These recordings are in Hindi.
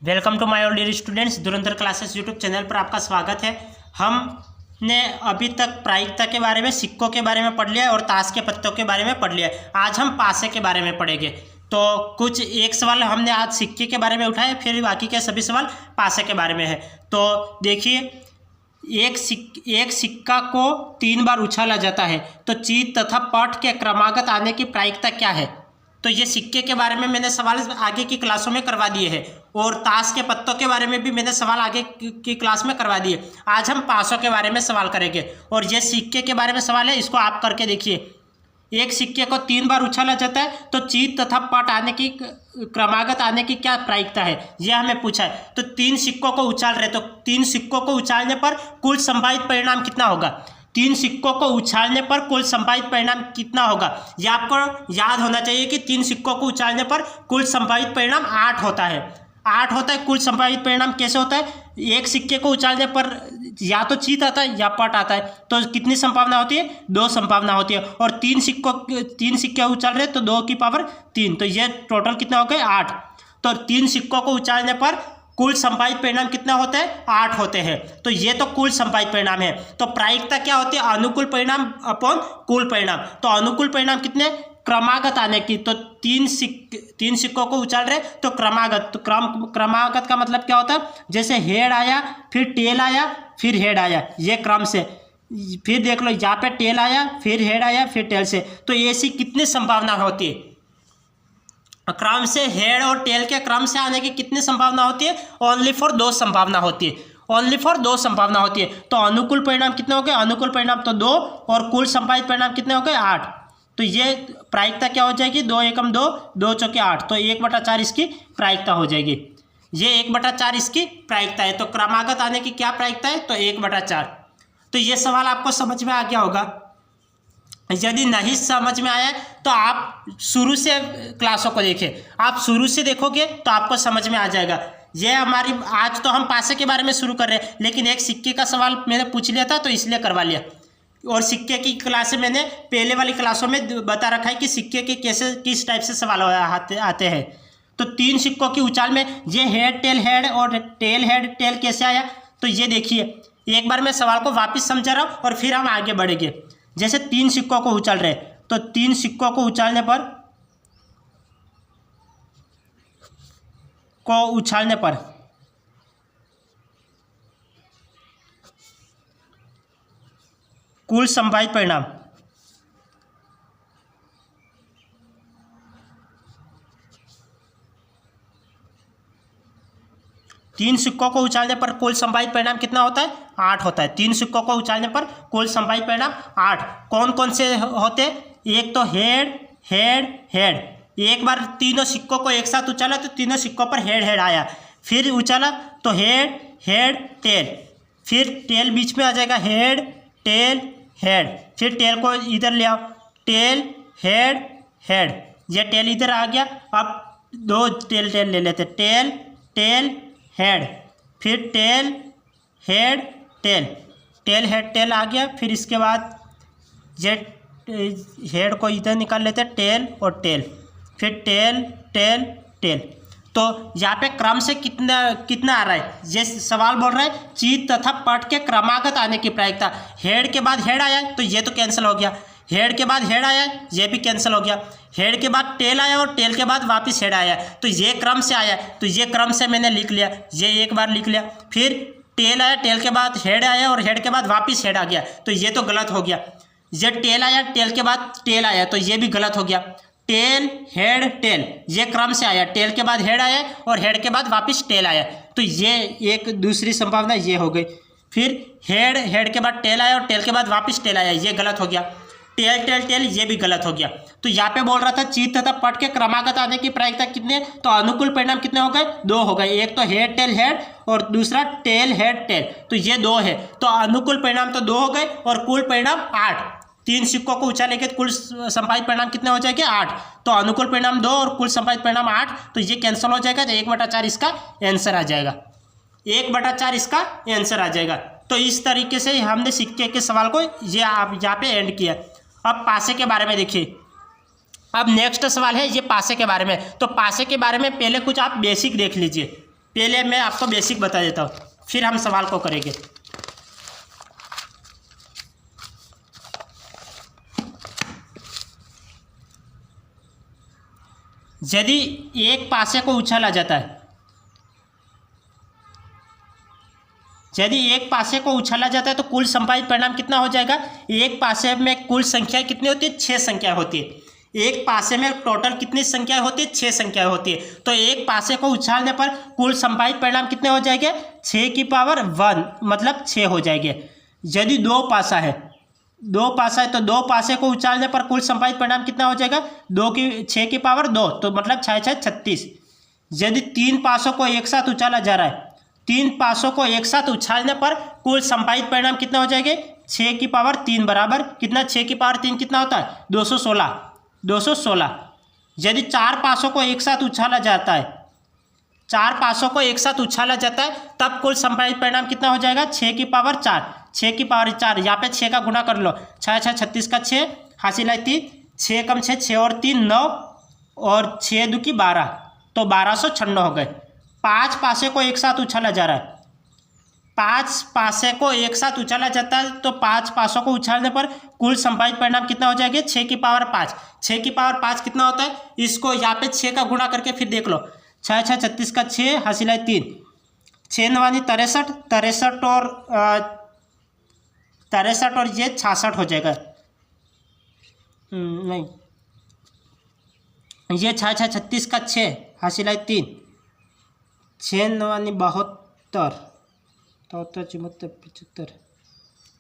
Welcome to my all dear students. Dhurandhar classes YouTube channel पर आपका स्वागत है। हमने अभी तक प्रायिकता के बारे में, सिक्कों के बारे में पढ़ लिया है और ताश के पत्तों के बारे में पढ़ लिया है। आज हम पासे के बारे में पढ़ेंगे। तो कुछ एक सवाल हमने आज सिक्के के बारे में उठाए, फिर बाकी के सभी सवाल पासे के बारे में है। तो देखिए, एक सिक्का को 3 बार उछाला जाता है तो चीत तथा पट के क्रमागत आने की प्रायिकता क्या है। तो ये सिक्के के बारे में मैंने सवाल आगे की क्लासों में करवा दिए हैं और ताश के पत्तों के बारे में भी मैंने सवाल आगे की क्लास में करवा दिए। आज हम पासों के बारे में सवाल करेंगे और ये सिक्के के बारे में सवाल है, इसको आप करके देखिए। एक सिक्के को 3 बार उछाला जाता है तो चीत तथा पट आने की क्रमागत आने की क्या प्रायिकता है, यह हमें पूछा है। तो 3 सिक्कों को उछाल रहे तो 3 सिक्कों को उछालने पर कुल संभावित परिणाम कितना होगा। 3 सिक्कों को उछालने पर कुल संभावित परिणाम कितना होगा, यह आपको याद होना चाहिए कि 3 सिक्कों को उछालने पर कुल संभावित परिणाम 8 होता है। 8 होता है कुल संभावित परिणाम। कैसे होता है, एक सिक्के को उछालने पर या तो चीत आता है या पट आता है। तो कितनी संभावना होती है, 2 संभावना होती है। और 3 सिक्के उछाल रहे तो 2 की पावर 3, तो ये टोटल कितना हो गया 8। तो 3 सिक्कों को उछालने पर कुल संभावित परिणाम कितना होता है, 8 होते हैं। तो ये तो कुल संभावित परिणाम है। तो प्रायिकता क्या होती है, अनुकूल परिणाम अपॉन कुल परिणाम। तो अनुकूल परिणाम कितने, क्रमागत आने की। तो 3 सिक्कों को उछाल रहे तो क्रमागत। तो क्रमागत का मतलब क्या होता है, जैसे हेड आया फिर टेल आया फिर हेड आया, ये क्रम से। फिर देख लो यहाँ पे टेल आया फिर हेड आया फिर टेल से। तो ऐसी कितनी संभावना होती है, क्रम से हेड और टेल के क्रम से आने की कितनी संभावना होती है, ओनली फॉर 2 संभावना होती है। ओनली फॉर 2 संभावना होती है। तो अनुकूल परिणाम कितने हो गए, अनुकूल परिणाम तो 2 और कुल संभावित परिणाम कितने हो गए 8। तो ये प्रायिकता क्या हो जाएगी, 2 एकम 2, 2 चौके 8। तो 1/4 इसकी प्रायिकता हो जाएगी। ये 1/4 इसकी प्रायिकता है। तो क्रमागत आने की क्या प्रायिकता है, तो 1/4। तो ये सवाल आपको समझ में आ गया होगा। यदि नहीं समझ में आया तो आप शुरू से क्लासों को देखें। आप शुरू से देखोगे तो आपको समझ में आ जाएगा। ये हमारी आज तो हम पासे के बारे में शुरू कर रहे हैं, लेकिन एक सिक्के का सवाल मैंने पूछ लिया था तो इसलिए करवा लिया। और सिक्के की क्लासें मैंने पहले वाली क्लासों में बता रखा है कि सिक्के के कैसे किस टाइप से सवाल आते हैं। तो 3 सिक्कों की उछाल में ये हेड और टेल टेल कैसे आया, तो ये देखिए। एक बार मैं सवाल को वापस समझा रहा हूँ और फिर हम आगे बढ़ेंगे। जैसे 3 सिक्कों को उछाल रहे तो 3 सिक्कों को उछालने पर कुल संभावित परिणाम, तीन सिक्कों को उछालने पर कुल संभावित परिणाम कितना होता है, 8 होता है। 3 सिक्कों को उछालने पर कुल संभावित परिणाम 8। कौन कौन से होते, एक तो हेड हेड हेड। एक बार तीनों सिक्कों को एक साथ उछाला तो तीनों सिक्कों पर हेड हेड आया। फिर उछाला तो हेड हेड टेल, फिर टेल बीच में आ जाएगा, हेड टेल हेड। फिर टेल को इधर ले आओ, टेल हेड हेड। ये टेल इधर आ गया। अब 2 टेल ले लेते, टेल टेल हेड, फिर tail head tail, tail head tail आ गया। फिर इसके बाद ये हेड को इधर निकाल लेते, टेल और टेल, फिर टेल टेल टेल। तो यहाँ पे क्रम से कितना आ रहा है, ये सवाल बोल रहा है चीत तथा पट के क्रमागत आने की प्रायिकता। हेड के बाद हेड आया तो ये तो कैंसिल हो गया, हेड के बाद हेड आया ये भी कैंसिल हो गया, हेड के बाद टेल आया और टेल के बाद वापस हेड आया। तो ये क्रम से आया, तो ये क्रम से मैंने लिख लिया, ये एक बार लिख लिया। फिर टेल आया, टेल के बाद हेड आया और हेड के बाद वापस हेड आ गया, तो ये तो गलत हो गया। ये टेल आया, टेल के बाद टेल आया, तो ये भी गलत हो गया। टेल हेड टेल, ये क्रम से आया, टेल के बाद हेड आया और हेड के बाद वापस टेल आया, तो ये एक दूसरी संभावना ये हो गई। फिर हेड के बाद टेल आया और टेल के बाद वापस टेल आया, ये गलत हो गया। टेल टेल टेल, ये भी गलत हो गया। तो यहाँ पे बोल रहा था चीत तथा पट के क्रमागत आने की प्रायिकता कितने, तो अनुकूल परिणाम कितने हो गए, 2 हो गए। एक तो हेड टेल हेड और दूसरा टेल हेड टेल, तो ये 2 है। तो अनुकूल परिणाम तो 2 हो गए और कुल परिणाम 8। 3 सिक्कों को उछाले के कुल संभावित परिणाम कितने हो जाएंगे, 8। तो अनुकूल परिणाम 2 और कुल संभावित परिणाम 8, तो ये कैंसिल हो जाएगा। तो 1/4 इसका आंसर आ जाएगा, 1/4 इसका आंसर आ जाएगा। तो इस तरीके से हमने सिक्के के सवाल को ये आप यहाँ पे एंड किया। अब पासे के बारे में देखिए। अब नेक्स्ट सवाल है ये पासे के बारे में। तो पासे के बारे में पहले कुछ आप बेसिक देख लीजिए। पहले मैं आपको बेसिक बता देता हूँ, फिर हम सवाल को करेंगे। यदि एक पासे को उछाला जाता है, यदि एक पासे को उछाला जाता है तो कुल संभावित परिणाम कितना हो जाएगा। एक पासे में कुल संख्या कितनी होती है, 6 संख्या होती है। एक पासे में टोटल कितनी संख्या होती है, 6 संख्या होती है। तो एक पासे को उछालने पर कुल संभावित परिणाम कितने हो जाएंगे, 6 की पावर 1 मतलब 6 हो जाएंगे। यदि दो पासा है तो दो पासे को उछालने पर कुल संभावित परिणाम कितना हो जाएगा, 6 की पावर 2 तो मतलब 6 6 36। यदि 3 पासों को एक साथ उछाला जा रहा है, 3 पासों को एक साथ उछालने पर कुल संभावित परिणाम कितना हो जाएंगे, 6 की पावर 3 बराबर कितना, 6 की पावर 3 कितना होता है, 216। यदि 4 पासों को एक साथ उछाला जाता है, 4 पासों को एक साथ उछाला जाता है तब कुल संभावित परिणाम कितना हो जाएगा, 6 की पावर 4। 6 की पावर 4, यहाँ पे 6 का गुणा कर लो, 6 6 36 का 6 हासिल है 3, 6 कम 6 6 और 3 9 और 6 दो की 12 तो 1296 हो गए। 5 पासे को एक साथ उछाला जा रहा है, 5 पासे को एक साथ उछाला जाता है तो 5 पासों को उछालने पर कुल संभावित परिणाम कितना हो जाएगा, 6 की पावर 5। 6 की पावर 5 कितना होता है, इसको यहाँ पे 6 का गुणा करके फिर देख लो, 6 6 36 का 6 हासिल है 3, 6 9 63 और ये 66 हो जाएगा। नहीं, ये 6 6 36 का 6 हासिल है 3, 6 9 72 74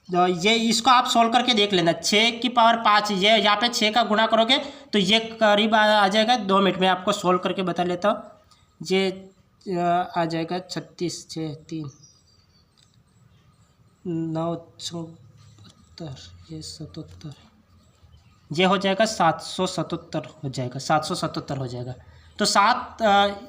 तो ये इसको आप सोल्व करके देख लेना। 6 की पावर 5 ये यहाँ पे 6 का गुणा करोगे तो ये करीब आ जाएगा। 2 मिनट में आपको सोल्व करके बता लेता हूँ। ये आ जाएगा 36 6 3 9 74 ये 77 ये हो जाएगा 777 हो जाएगा, 777 हो जाएगा। तो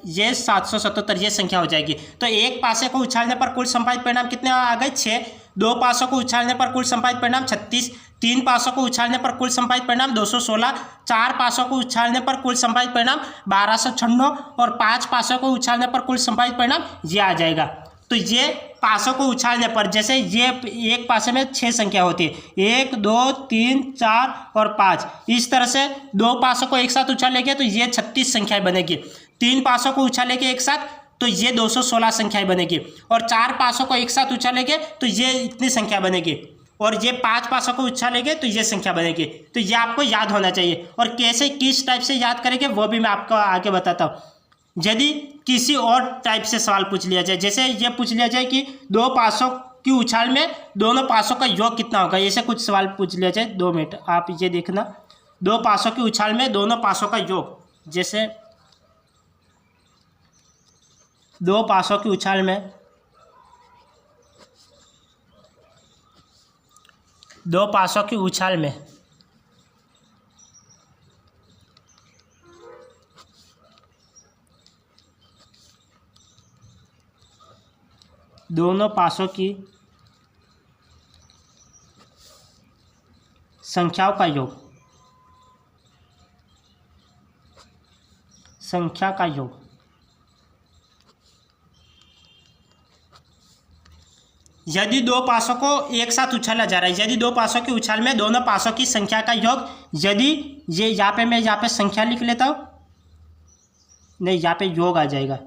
ये 777 ये संख्या हो जाएगी। तो एक पासे को उछालने पर कुल संभावित परिणाम कितने आ गए, 6। 2 पासों को उछालने पर कुल संभावित परिणाम 36। 3 पासों को उछालने पर कुल संभावित परिणाम 216। 4 पासों को उछालने पर कुल संभावित परिणाम 1296 और 5 पासों को उछालने पर कुल संभावित परिणाम ये आ जाएगा। तो ये पासों को उछालने पर, जैसे ये एक पासे में 6 संख्या होती है, 1 2 3 4 और 5, इस तरह से 2 पासों को एक साथ उछालेंगे तो ये 36 संख्याएं बनेगी। 3 पासों को उछालेंगे एक साथ तो ये 216 संख्याएं बनेगी और 4 पासों को एक साथ उछालेंगे तो ये इतनी संख्या बनेगी और ये 5 पासों को उछालेंगे तो ये संख्या बनेगी। तो ये आपको याद होना चाहिए और कैसे किस टाइप से याद करेंगे वो भी मैं आपको आगे बताता हूँ। यदि किसी और टाइप से सवाल पूछ लिया जाए, जैसे ये पूछ लिया जाए कि 2 पासों की उछाल में दोनों पासों का योग कितना होगा, ऐसे कुछ सवाल पूछ लिया जाए। 2 मिनट आप ये देखना, 2 पासों की उछाल में दोनों पासों का योग, जैसे 2 पासों की उछाल में 2 पासों की उछाल में दोनों पासों की संख्याओं का योग, संख्या का योग यदि 2 पासों को एक साथ उछाला जा रहा है, यदि 2 पासों की उछाल में दोनों पासों की संख्या का योग, यदि ये मैं यहाँ पे संख्या लिख लेता हूँ, नहीं यहाँ पे योग आ जाएगा,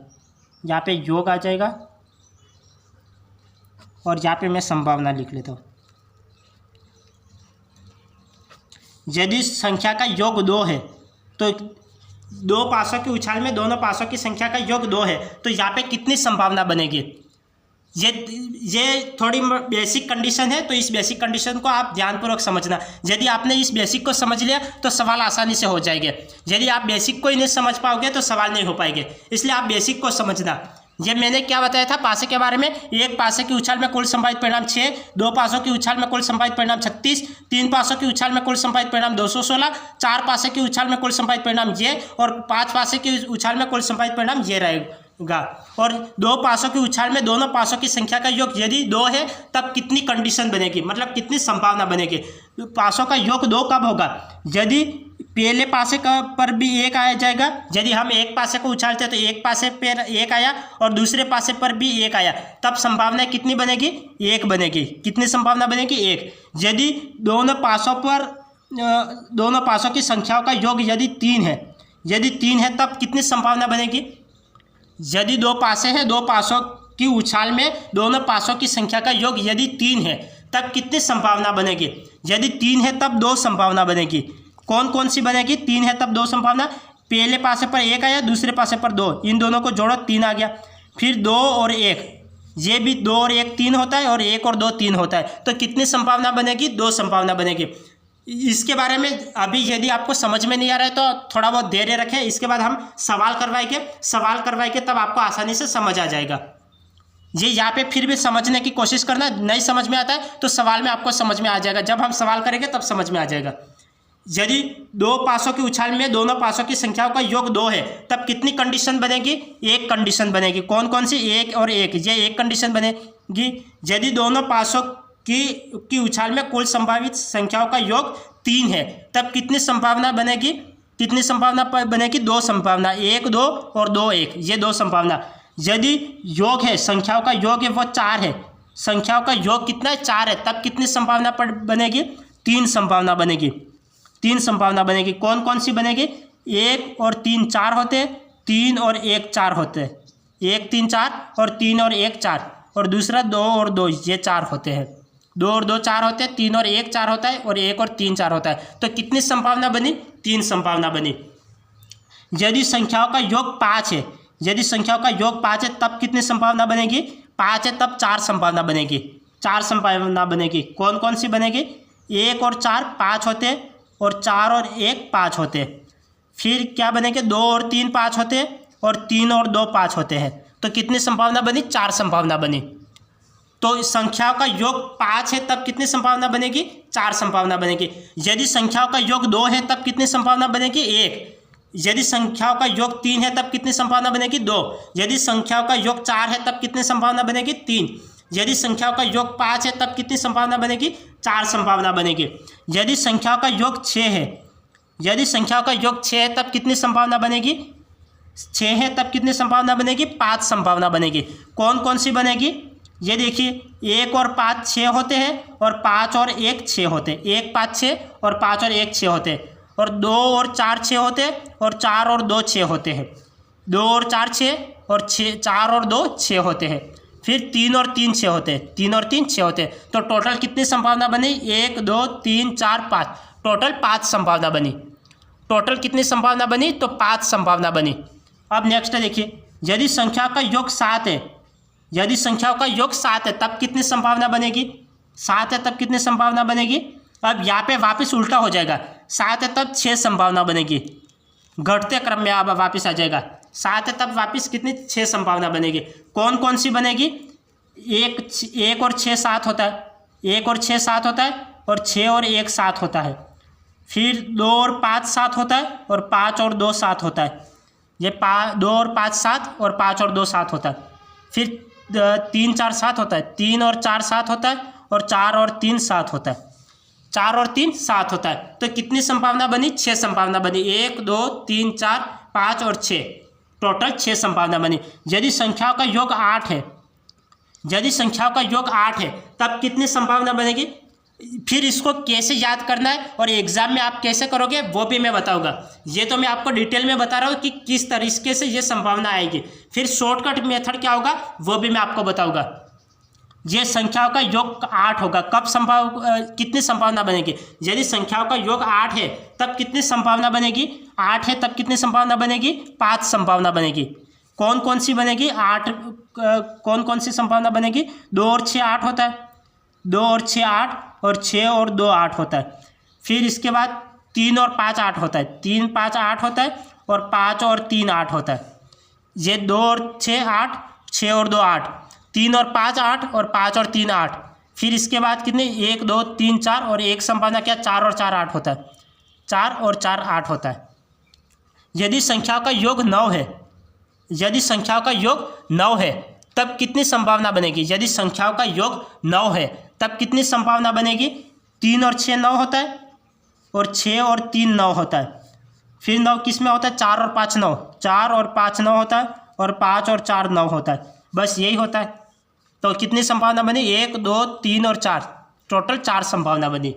यहाँ पे योग आ जाएगा और यहाँ पे मैं संभावना लिख लेता हूँ। यदि संख्या का योग 2 है तो 2 पासों की उछाल में दोनों पासों की संख्या का योग 2 है तो यहाँ पे कितनी संभावना बनेगी। ये थोड़ी बेसिक कंडीशन है, तो इस बेसिक कंडीशन को आप ध्यानपूर्वक समझना। यदि आपने इस बेसिक को समझ लिया तो सवाल आसानी से हो जाएंगे। यदि आप बेसिक को ही नहीं समझ पाओगे तो सवाल नहीं हो पाएंगे, इसलिए आप बेसिक को समझना। ये मैंने क्या बताया था पासे के बारे में, एक पासे की उछाल में कुल संभावित परिणाम 6, 2 पासों की उछाल में कुल संभावित परिणाम 36, 3 पासों की उछाल में कुल संभावित परिणाम 216, 4 पासे की उछाल में कुल संभावित परिणाम ये और 5 पासे की उछाल में कुल संभावित परिणाम ये रहेगा। और 2 पासों की उछाल में दोनों पासों की संख्या का योग यदि 2 है तब कितनी कंडीशन बनेगी, मतलब कितनी संभावना बनेगी। पासों का योग 2 कब होगा, यदि पहले पासे का पर भी एक आ जाएगा। यदि हम एक पासे को उछालते हैं तो एक पासे पर एक आया और दूसरे पासे पर भी एक आया, तब संभावना कितनी बनेगी? एक बनेगी। कितनी संभावना बनेगी? एक। यदि दोनों पासों की संख्याओं का योग यदि 3 है, यदि 3 है तब कितनी संभावना बनेगी? यदि दो पासे हैं, दो पासों की उछाल में दोनों पासों की संख्या का योग यदि 3 है तब कितनी संभावना बनेगी? यदि 3 है तब 2 संभावना बनेगी। कौन कौन सी बनेगी? 3 है तब 2 संभावना। पहले पासे पर 1 आया, दूसरे पासे पर 2, इन दोनों को जोड़ो 3 आ गया। फिर 2 और 1, ये भी 2 और 1 3 होता है और 1 और 2 3 होता है, तो कितनी संभावना बनेगी? 2 संभावना बनेगी। इसके बारे में अभी यदि आपको समझ में नहीं आ रहा है तो थोड़ा बहुत धैर्य रखें, इसके बाद हम सवाल करवाएंगे तब आपको आसानी से समझ आ जाएगा। ये यहाँ पे फिर भी समझने की कोशिश करना, नहीं समझ में आता है तो सवाल में आपको समझ में आ जाएगा। जब हम सवाल करेंगे तब समझ में आ जाएगा। यदि दो पासों की उछाल में दोनों पासों की संख्याओं का योग 2 है तब कितनी कंडीशन बनेगी? एक कंडीशन बनेगी। कौन कौन सी? 1 और 1, ये एक कंडीशन बनेगी। यदि दोनों पासों की उछाल में कुल संभावित संख्याओं का योग 3 है तब कितनी संभावना बनेगी? कितनी संभावना बनेगी? 2 संभावना। 1 2 और 2 1, ये 2 संभावना। यदि योग है, संख्याओं का योग है वो 4 है, संख्याओं का योग कितना है? 4 है, तब कितनी संभावना बनेगी? 3 संभावना बनेगी। 3 संभावना बनेगी। कौन कौन सी बनेगी? 1 और 3 4 होते हैं, 3 और 1 4 होते हैं। 1 3 4 और 3 और 1 4, और दूसरा 2 और 2, ये 4 होते हैं। 2 और 2 4 होते हैं, 3 और 1 4 होता है, और 1 और 3 4 होता है। तो कितनी संभावना बनी? 3 संभावना बनी। यदि संख्याओं का योग 5 है, यदि संख्याओं का योग 5 है तब कितनी संभावना बनेगी? 5 है तब 4 संभावना बनेगी। 4 संभावना बनेगी। कौन कौन सी बनेगी? 1 और 4 5 होते हैं, और 4 और 1 5 होते हैं। फिर क्या बनेंगे? 2 और 3 5 होते हैं, और 3 और 2 5 होते हैं। तो कितनी संभावना बनी? 4 संभावना बनी। तो संख्याओं का योग 5 है तब कितनी संभावना बनेगी? 4 संभावना बनेगी। यदि संख्याओं का योग 2 है तब कितनी संभावना बनेगी? 1। यदि संख्याओं का योग 3 है तब कितनी संभावना बनेगी? 2। यदि संख्याओं का योग 4 है तब कितनी संभावना बनेगी? 3। यदि संख्याओं का योग 5 है तब कितनी संभावना बनेगी? 4 संभावना बनेगी। यदि संख्याओं का योग 6 है, यदि संख्याओं का योग 6 है तब कितनी संभावना बनेगी? 6 है तब कितनी संभावना बनेगी? 5 संभावना बनेगी। कौन कौन सी बनेगी? ये देखिए, 1 और 5 6 होते हैं, और 5 और 1 6 होते हैं। 1 5 6 और 5 और 1 6 होते हैं, और 2 और 4 6 होते हैं, और 4 और 2 6 होते हैं। 2 और 4 6 और 4 और 2 6 होते हैं। फिर 3 और 3 6 होते हैं, 3 और 3 6 होते हैं। तो टोटल कितनी संभावना बनी? 1 2 3 4 5, टोटल 5 संभावना बनी। टोटल कितनी संभावना बनी? तो 5 संभावना बनी। अब नेक्स्ट देखिए, यदि संख्या का योग 7 है, यदि संख्याओं का योग 7 है तब कितनी संभावना बनेगी? 7 है तब कितनी संभावना बनेगी? अब यहाँ पे वापस उल्टा हो जाएगा। 7 है तब 6 संभावना बनेगी, घटते क्रम में अब वापस आ जाएगा। 7 है तब वापस कितनी? 6 संभावना बनेगी। कौन कौन सी बनेगी? 1 और 6 7 होता है, 1 और 6 7 होता है, और 6 और 1 7 होता है। फिर 2 और 5 7 होता है, और 5 और 2 7 होता है। ये 2 और 5 7 और 5 और 2 7 होता है। फिर 3 4 7 होता है, 3 और 4 7 होता है, और 4 और 3 7 होता है। 4 और 3 7 होता है। तो कितनी संभावना बनी? 6 संभावना बनी। 1 2 3 4 5 और 6, टोटल 6 संभावना बनी। यदि संख्याओं का योग 8 है, यदि संख्याओं का योग 8 है तब कितनी संभावना बनेगी? फिर इसको कैसे याद करना है और एग्जाम में आप कैसे करोगे वो भी मैं बताऊंगा। ये तो मैं आपको डिटेल में बता रहा हूँ कि किस तरीके से ये संभावना आएगी। फिर शॉर्टकट मेथड क्या होगा वो भी मैं आपको बताऊंगा। ये संख्याओं का योग 8 होगा, कब कितनी संभावना बनेगी? यदि संख्याओं का योग 8 है तब कितनी संभावना बनेगी? 8 है तब कितनी संभावना बनेगी? 5 संभावना बनेगी। कौन कौन सी बनेगी? 8 कौन कौन सी संभावना बनेगी? 2 और 6 8 होता है, 2 और 6 8, और 6 और 2 8 होता है। फिर इसके बाद 3 और 5 8 होता है, 3 5 8 होता है, और 5 और 3 8 होता है। ये 2 और 6 8, 6 और 2 8, 3 और 5 8, और 5 और 3 8। फिर इसके बाद कितने? 1 2 3 4, और एक संभावना क्या? 4 और 4 8 होता है। 4 और 4 8 होता है। यदि संख्याओं का योग 9 है, यदि संख्याओं का योग 9 है तब कितनी संभावना बनेगी? यदि संख्याओं का योग 9 है तब कितनी संभावना बनेगी? 3 और 6 9 होता है, और 6 और 3 9 होता है। फिर 9 किस में होता है, 4 और 5 9, 4 और 5 9 होता है, और 5 और 4 9 होता है, बस यही होता है। तो कितनी संभावना बनी, 1 2 3 और 4, टोटल 4 संभावना बनी,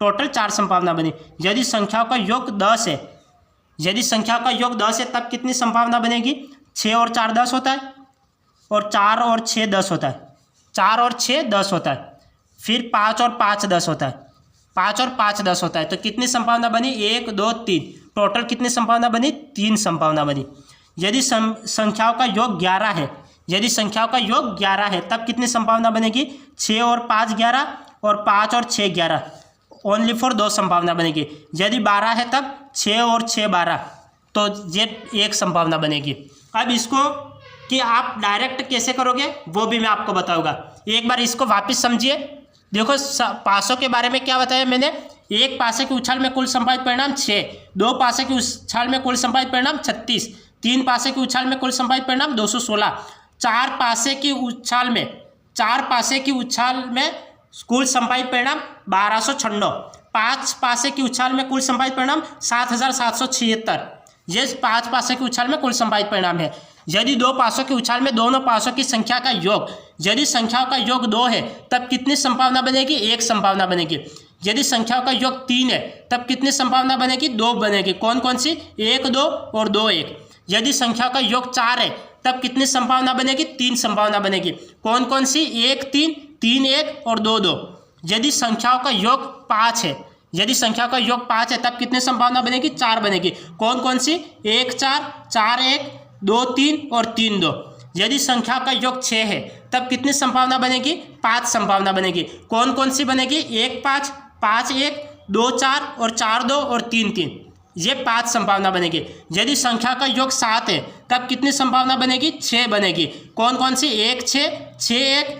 टोटल 4 संभावना बनी। यदि संख्याओं का योग 10 है, यदि संख्या का योग 10 है तब कितनी संभावना बनेगी, 6 और 4 10 होता है, और 4 और 6 10 होता है, 4 और 6 10 होता है, फिर 5 और 5 10 होता है, 5 और 5 10 होता है। तो कितनी संभावना बनी, 1 2 3, टोटल कितनी संभावना बनी, 3 संभावना बनी। यदि संख्याओं का योग 11 है, यदि संख्याओं का योग 11 है तब कितनी संभावना बनेगी, 6 और 5 11, और 5 और 6 11, ओनली फॉर 2 संभावना बनेगी। यदि 12 है तब 6 और 6 12, तो ये 1 संभावना बनेगी। अब इसको कि आप डायरेक्ट कैसे करोगे वो भी मैं आपको बताऊंगा। एक बार इसको वापस समझिए। देखो पासों के बारे में क्या बताया मैंने, एक पासे की उछाल में कुल संभावित परिणाम 6, 2 पासे की उछाल में कुल संभावित परिणाम 36, 3 पासे की उछाल में कुल संभावित परिणाम 216, 4 पासे की उछाल में, 4 पासे की उछाल में कुल संभावित परिणाम 1296, 5 पासे की उछाल में कुल संभावित परिणाम 7776, ये 5 पासे की उछाल में कुल संभावित परिणाम है। यदि 2 पासों की उछाल में दोनों पासों की संख्या का योग, यदि संख्याओं का योग 2 है तब कितनी संभावना बनेगी, 1 संभावना बनेगी। यदि संख्याओं का योग 3 है तब कितनी संभावना बनेगी, 2 बनेगी। कौन कौन सी, 1 2 और 2 1। यदि संख्याओं का योग 4 है तब कितनी संभावना बनेगी, 3 संभावना बनेगी। कौन कौन सी, 1 3 3 1 और 2 2। यदि संख्याओं का योग 5 है, यदि संख्या का योग 5 है तब कितनी संभावना बनेगी, 4 बनेगी। कौन कौन सी, 1 4 4 1 2 3 और 3 2। यदि संख्या का योग 6 है तब कितनी संभावना बनेगी, 5 संभावना बनेगी। कौन कौन सी बनेगी, 1 5 5 1 2 4 और 4 2 और 3 3, ये 5 संभावना बनेगी। यदि संख्या का योग 7 है तब कितनी संभावना बनेगी, 6 बनेगी। कौन कौन सी, 1 6 6 1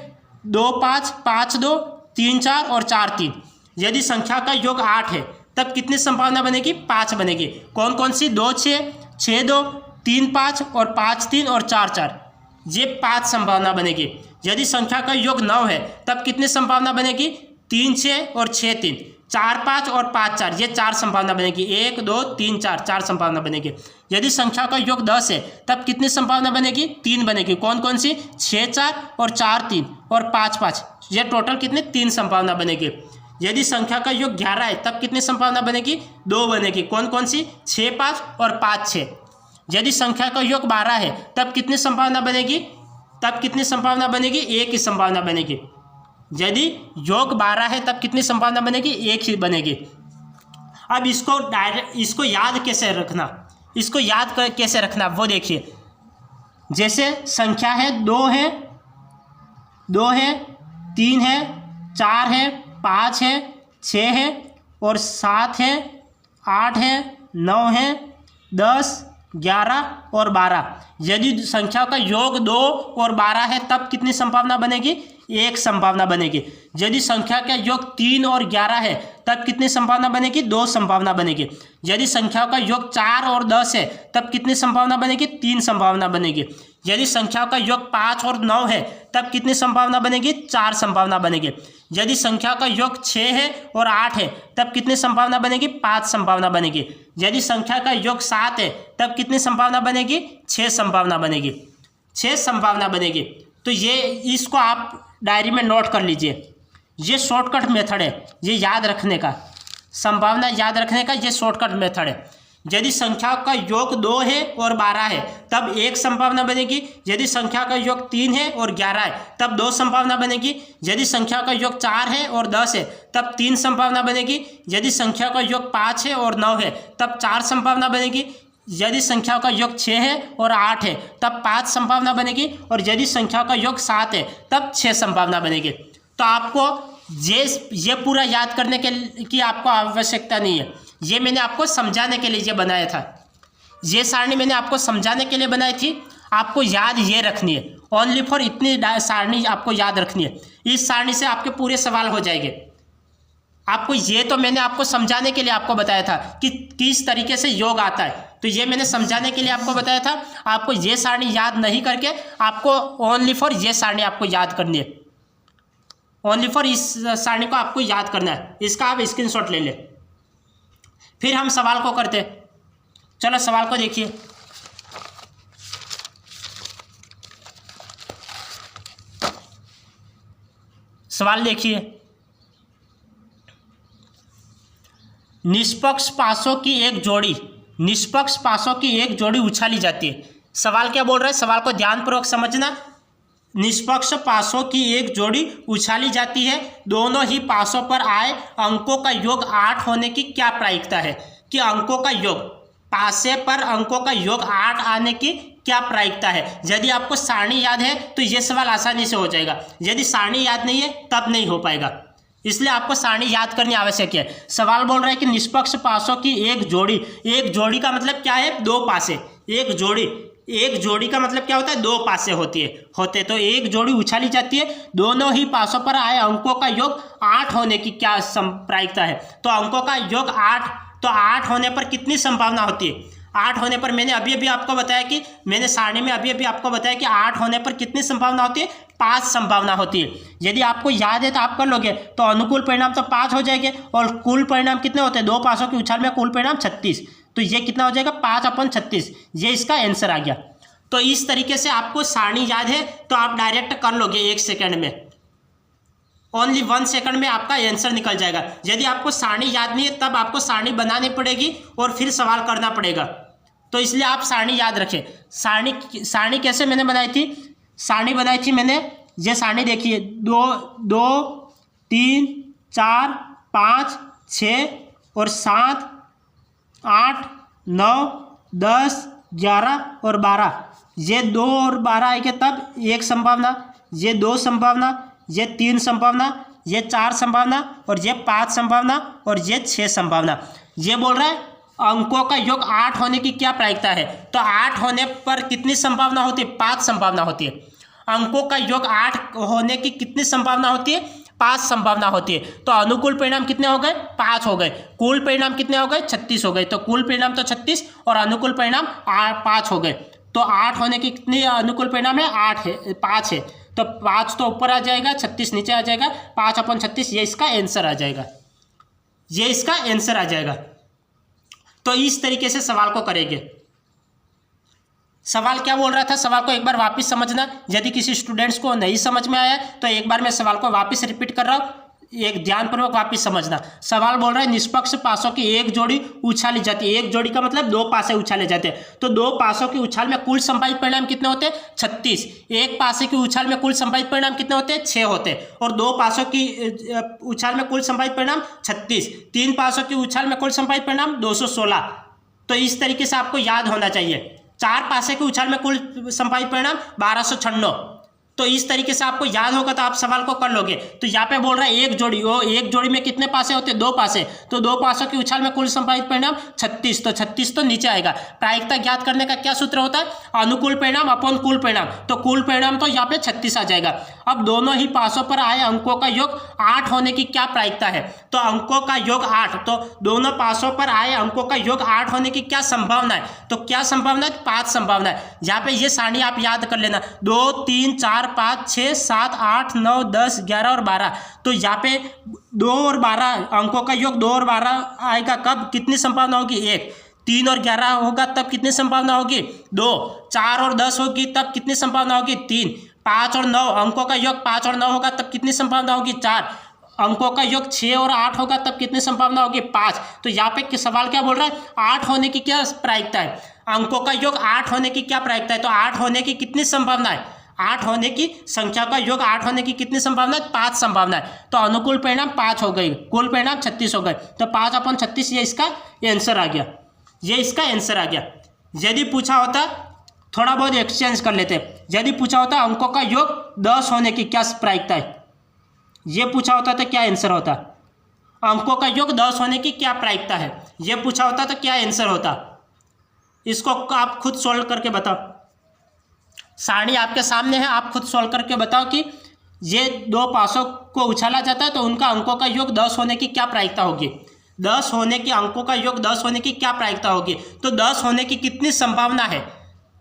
2 5 5 2 3 4 और 4 3। यदि संख्या का योग 8 है तब कितनी संभावना बनेगी, 5 बनेगी। कौन कौन सी, 2 6 6 2 3 5 और 5 3 और 4 4, ये 5 संभावना बनेगी। यदि संख्या का योग 9 है तब कितनी संभावना बनेगी, 3 6 और 6 3, 4 5 और 5 4, ये 4 संभावना बनेगी। 1 2 3 4, 4 संभावना बनेगी। यदि संख्या का योग 10 है तब कितनी संभावना बनेगी, 3 बनेगी। कौन कौन सी, 6 4 और 4 3 और 5 5, ये टोटल कितनी, 3 संभावना बनेगी। यदि संख्या का योग 11 है तब कितनी संभावना बनेगी, 2 बनेगी। कौन कौन सी, 6 5 और 5 6। यदि संख्या का योग 12 है तब कितनी संभावना बनेगी, तब कितनी संभावना बनेगी, 1 ही संभावना बनेगी। यदि योग 12 है तब कितनी संभावना बनेगी, 1 ही बनेगी। अब इसको याद कैसे रखना, इसको याद कैसे रखना वो देखिए। जैसे संख्या है 2 है 3 है 4 है 5 है 6 है और 7 है 8 है 9 है 10 11 और 12। यदि संख्या का योग 2 और 12 है तब कितनी संभावना बनेगी, 1 संभावना बनेगी। यदि संख्या का योग 3 और 11 है तब कितनी संभावना बनेगी, 2 संभावना बनेगी। यदि संख्या का योग 4 और 10 है तब कितनी संभावना बनेगी, 3 संभावना बनेगी। यदि संख्या का योग 5 और 9 है तब कितनी संभावना बनेगी, 4 संभावना बनेगी। यदि संख्या का योग 6 है और 8 है तब कितनी संभावना बनेगी, 5 संभावना बनेगी। यदि संख्या का योग 7 है तब कितनी संभावना बनेगी, 6 संभावना बनेगी। 6 संभावना बनेगी। तो ये इसको आप डायरी में नोट कर लीजिए। ये शॉर्टकट मेथड है, ये याद रखने का, संभावना याद रखने का ये शॉर्टकट मेथड है। यदि संख्या का योग 2 है और 12 है तब 1 संभावना बनेगी। यदि संख्या का योग 3 है और 11 है तब 2 संभावना बनेगी। यदि संख्या का योग 4 है और 10 है तब 3 संभावना बनेगी। यदि संख्या का योग 5 है और 9 है तब 4 संभावना बनेगी। यदि संख्या का योग 6 है और 8 है तब 5 संभावना बनेगी। और यदि संख्या का योग 7 है तब 6 संभावना बनेगी। तो आपको ये पूरा याद करने की आपको आवश्यकता नहीं है, ये मैंने आपको समझाने के लिए ये बनाया था। ये सारणी मैंने आपको समझाने के लिए बनाई थी, आपको याद ये रखनी है। ओनली फॉर इतनी सारणी आपको याद रखनी है। इस सारणी से आपके पूरे सवाल हो जाएंगे। आपको ये तो मैंने आपको समझाने के लिए आपको बताया था कि किस तरीके से योग आता है, तो ये मैंने समझाने के लिए आपको बताया था। आपको ये सारणी याद नहीं करके आपको ओनली फॉर ये सारणी आपको याद करनी है। ओनली फॉर इस सारणी को आपको याद करना है। इसका आप स्क्रीनशॉट ले लें। फिर हम सवाल को करते हैं। चलो सवाल को देखिए। सवाल देखिए, निष्पक्ष पासों की एक जोड़ी, निष्पक्ष पासों की एक जोड़ी उछाली जाती है। सवाल क्या बोल रहा है, सवाल को ध्यानपूर्वक समझना। निष्पक्ष पासों की एक जोड़ी उछाली जाती है, दोनों ही पासों पर आए अंकों का योग 8 होने की क्या प्रायिकता है? कि अंकों का योग, पासे पर अंकों का योग 8 आने की क्या प्रायिकता है? यदि आपको सारणी याद है तो ये सवाल आसानी से हो जाएगा, यदि सारणी याद नहीं है तब नहीं हो पाएगा, इसलिए आपको सारणी याद करनी आवश्यक है। सवाल बोल रहा है कि निष्पक्ष पासों की एक जोड़ी, एक जोड़ी का मतलब क्या है? दो पासे। एक जोड़ी, एक जोड़ी का मतलब क्या होता है? दो पासे होते तो एक जोड़ी उछाली जाती है, दोनों ही पासों पर आए अंकों का योग 8 होने की क्या प्रायिकता है? तो अंकों का योग 8, तो 8 होने पर कितनी संभावना होती है? 8 होने पर मैंने अभी आपको बताया कि मैंने सारणी में अभी आपको बताया कि 8 होने पर कितनी संभावना होती है? 5 संभावना होती है। यदि आपको याद है तो आप कर लोगे, तो अनुकूल परिणाम तो 5 हो जाएंगे और कुल परिणाम कितने होते हैं? दो पासों की उछाल में कुल परिणाम 36, तो ये कितना हो जाएगा? 5/36, ये इसका आंसर आ गया। तो इस तरीके से आपको सारणी याद है तो आप डायरेक्ट कर लोगे 1 सेकंड में, ओनली 1 सेकंड में आपका आंसर निकल जाएगा। यदि आपको सारणी याद नहीं है तब आपको सारणी बनानी पड़ेगी और फिर सवाल करना पड़ेगा, तो इसलिए आप सारणी याद रखें। सारणी कैसे मैंने बनाई थी? सारणी बनाई थी मैंने, ये सारणी देखिए, 2 2 3 4 5 6 और 7 8 9 10 11 और 12, ये 2 और 12 आएंगे तब 1 संभावना, ये 2 संभावना, ये 3 संभावना, ये 4 संभावना और ये 5 संभावना और ये 6 संभावना। ये बोल रहा है अंकों का योग 8 होने की क्या प्रायिकता है? तो 8 होने पर कितनी संभावना होती है? 5 संभावना होती है। अंकों का योग 8 होने की कितनी संभावना होती है? 5 संभावना होती है। तो अनुकूल परिणाम कितने हो गए? 5 हो गए। कुल परिणाम कितने हो गए? 36 हो गए। तो कुल परिणाम तो 36 और अनुकूल परिणाम 5 हो गए। तो 8 होने की कितनी अनुकूल परिणाम है? 8 है, 5 है। तो 5 तो ऊपर आ जाएगा, 36 नीचे आ जाएगा, 5/36, ये इसका आंसर आ जाएगा, ये इसका आंसर आ जाएगा। तो इस तरीके से सवाल को करेंगे। सवाल क्या बोल रहा था, सवाल को एक बार वापस समझना। यदि किसी स्टूडेंट्स को नहीं समझ में आया तो एक बार मैं सवाल को वापस रिपीट कर रहा हूँ, एक ध्यानपूर्वक वापस समझना। सवाल बोल रहा है निष्पक्ष पासों की एक जोड़ी उछाली जाती है। एक जोड़ी का मतलब 2 पासे उछाले जाते हैं। तो 2 पासों की उछाल में कुल संभावित परिणाम कितने होते हैं? 36। एक पासे की उछाल में कुल संभावित परिणाम कितने होते हैं? 6 होते हैं। और 2 पासों की उछाल में कुल संभावित परिणाम 36। 3 पासों की उछाल में कुल संभावित परिणाम 216। तो इस तरीके से आपको याद होना चाहिए। 4 पासे की उछाल में कुल संभावित परिणाम 1296। तो इस तरीके से आपको याद होगा तो आप सवाल को कर लोगे। तो यहाँ पे बोल रहा है एक जोड़ी, वो एक जोड़ी में कितने पासे होते हैं? 2 पासे। तो 2 पासों की उछाल में कुल संभावित परिणाम 36, तो 36 तो नीचे आएगा। प्रायिकता ज्ञात करने का क्या सूत्र होता है? अनुकूल परिणाम अपॉन कुल परिणाम। तो कुल परिणाम तो यहाँ पे 36 आ जाएगा। अब दोनों ही पासों पर आए अंकों का योग 8 होने की क्या प्रायिकता है? तो अंकों का योग 8, तो दोनों पासों पर आए अंकों का योग 8 होने की क्या संभावना है? तो क्या संभावना है? 5 संभावना है। यहाँ पे ये सारणी आप याद कर लेना, 2 3 4 5 6 7 8 9 10 11 और 12। तो यहाँ पे 2 और 12 अंकों का योग 2 और 12 आएगा कब? कितनी संभावना होगी? 1। 3 और 11 होगा तब कितनी संभावना होगी? 2। 4 और 10 होगी तब कितनी संभावना होगी? 3। 5 और 9 अंकों का योग 5 और 9 होगा तब कितनी संभावना होगी? 4। अंकों का योग 6 और 8 होगा तब कितनी संभावना होगी? 5। तो यहाँ पे सवाल क्या बोल रहा है? 8 होने की क्या प्रायिकता है? अंकों का योग 8 होने की क्या प्रायिकता है? तो 8 होने की कितनी संभावना है? 8 होने की संख्या का योग 8 होने की कितनी संभावना है? 5 संभावना है। तो अनुकूल परिणाम 5 हो गई, कुल परिणाम 36 हो गए। तो 5/36 ये इसका आंसर आ गया, ये इसका आंसर आ गया। यदि पूछा होता, थोड़ा बहुत एक्सचेंज कर लेते, यदि पूछा होता अंकों का योग 10 होने की क्या प्रायिकता है, ये पूछा होता तो क्या आंसर होता? अंकों का योग 10 होने की क्या प्रायिकता है, ये पूछा होता तो क्या आंसर होता? इसको आप खुद सोल्व करके बताओ। सारणी आपके सामने है, आप खुद सोल्व करके बताओ कि ये 2 पासों को उछाला जाता है तो उनका अंकों का योग 10 होने की क्या प्रायिकता होगी? 10 होने की, अंकों का योग 10 होने की क्या प्रायिकता होगी? तो 10 होने की कितनी संभावना है?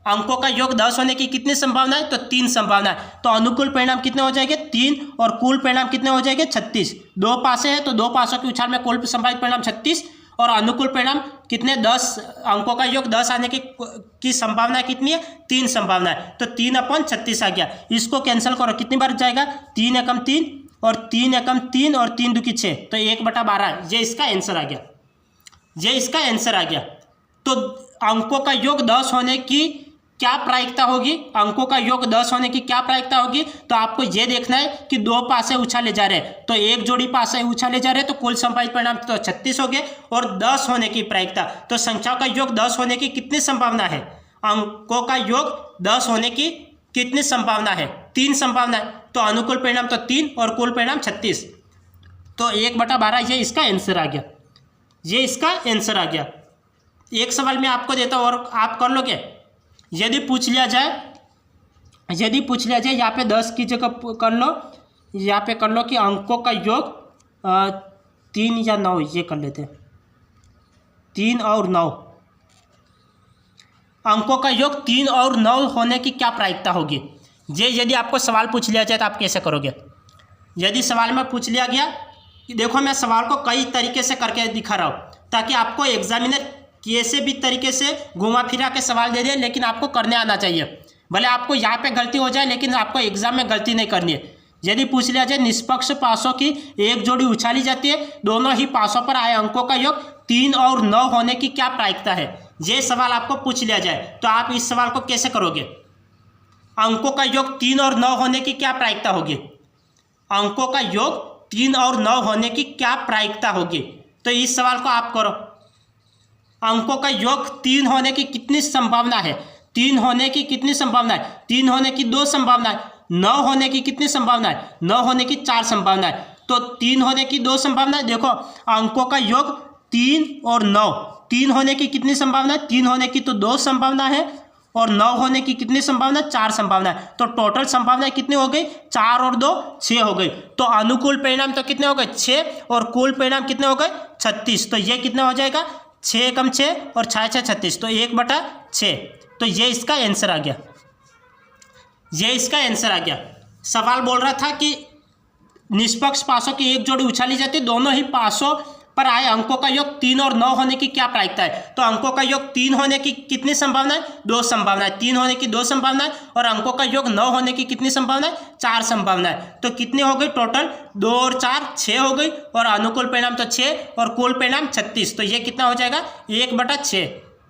अंकों का योग 10 होने की कितनी संभावना है? तो 3 संभावना है। तो अनुकूल परिणाम कितने हो जाएंगे? 3 और कुल परिणाम कितने हो जाएंगे? 36। 2 पासे हैं तो 2 पासों की उछाल में कुल संभावित परिणाम 36 और अनुकूल परिणाम कितने 10 अंकों का योग 10 आने की संभावना कितनी है? 3 संभावना है। तो 3/36 आ गया। इसको कैंसिल करो, कितनी बार जाएगा? 3 एकम 3 और 3 एकम 3 और 3 दूनी 6, तो 1/12। ये इसका आंसर आ गया, ये इसका आंसर आ गया। तो अंकों का योग 10 होने की क्या प्रायिकता होगी? अंकों का योग 10 होने की क्या प्रायिकता होगी? तो आपको ये देखना है कि 2 पासे उछाले जा रहे हैं, तो एक जोड़ी पासे उछाले जा रहे हैं, तो कुल संभावित परिणाम तो 36 हो गए। और 10 होने की प्रायिकता, तो संख्याओं का योग 10 होने की कितनी संभावना है? अंकों का योग 10 होने की कितनी संभावना है? 3 संभावना है। तो अनुकूल परिणाम तो 3 और कुल परिणाम 36, तो 1/12 ये इसका आंसर आ गया, ये इसका आंसर आ गया। एक सवाल मैं आपको देता हूँ और आप कर लोगे। यदि पूछ लिया जाए यहाँ पे 10 की जगह कर लो, यहाँ पे कर लो कि अंकों का योग 3 या 9, ये कर लेते हैं 3 और 9, अंकों का योग 3 और 9 होने की क्या प्रायिकता होगी? ये यदि आपको सवाल पूछ लिया जाए तो आप कैसे करोगे? यदि सवाल में पूछ लिया गया, देखो मैं सवाल को कई तरीके से करके दिखा रहा हूँ ताकि आपको एग्जामिनर कैसे भी तरीके से घुमा फिरा के सवाल दे दे, लेकिन आपको करने आना चाहिए। भले आपको यहाँ पे गलती हो जाए, लेकिन आपको एग्जाम में गलती नहीं करनी है। यदि पूछ लिया जाए निष्पक्ष पासों की एक जोड़ी उछाली जाती है, दोनों ही पासों पर आए अंकों का योग 3 और 9 होने की क्या प्रायिकता है? ये सवाल आपको पूछ लिया जाए तो आप इस सवाल को कैसे करोगे? अंकों का योग 3 और 9 होने की क्या प्रायिकता होगी? अंकों का योग 3 और 9 होने की क्या प्रायिकता होगी? तो इस सवाल को आप करो। अंकों का योग 3 होने की कितनी संभावना है? 3 होने की कितनी संभावना है? 3 होने की 2 संभावना है। 9 होने की कितनी संभावना है? 9 होने की 4 संभावना है। तो 3 होने की 2 संभावना है। देखो अंकों का योग 3 और 9, 3 होने की कितनी संभावना है? 3 होने की तो 2 संभावना है, और 9 होने की कितनी संभावना? 4 संभावना है। तो टोटल संभावना कितनी हो गई? 4 और 2 6 हो गई। तो अनुकूल परिणाम तो कितने हो गए? 6, और कुल परिणाम कितने हो गए? 36। तो ये कितना हो जाएगा? 6 एकम 6 और 6 6 36, तो 1/6। तो ये इसका आंसर आ गया, ये इसका आंसर आ गया। सवाल बोल रहा था कि निष्पक्ष पासों की एक जोड़ी उछाली जाती है, दोनों ही पासों पर आए अंकों का योग 3 और 9 होने की क्या प्रायिकता है? तो अंकों का योग 3 होने की कितनी संभावना है? 2 संभावना है। 3 होने की 2 संभावना है, और अंकों का योग 9 होने की कितनी संभावना है? 4 संभावना है। तो कितनी हो गई टोटल? 2 और 4 6 हो गई, और अनुकूल परिणाम तो 6 और कुल परिणाम 36। तो ये कितना हो जाएगा? 1/6।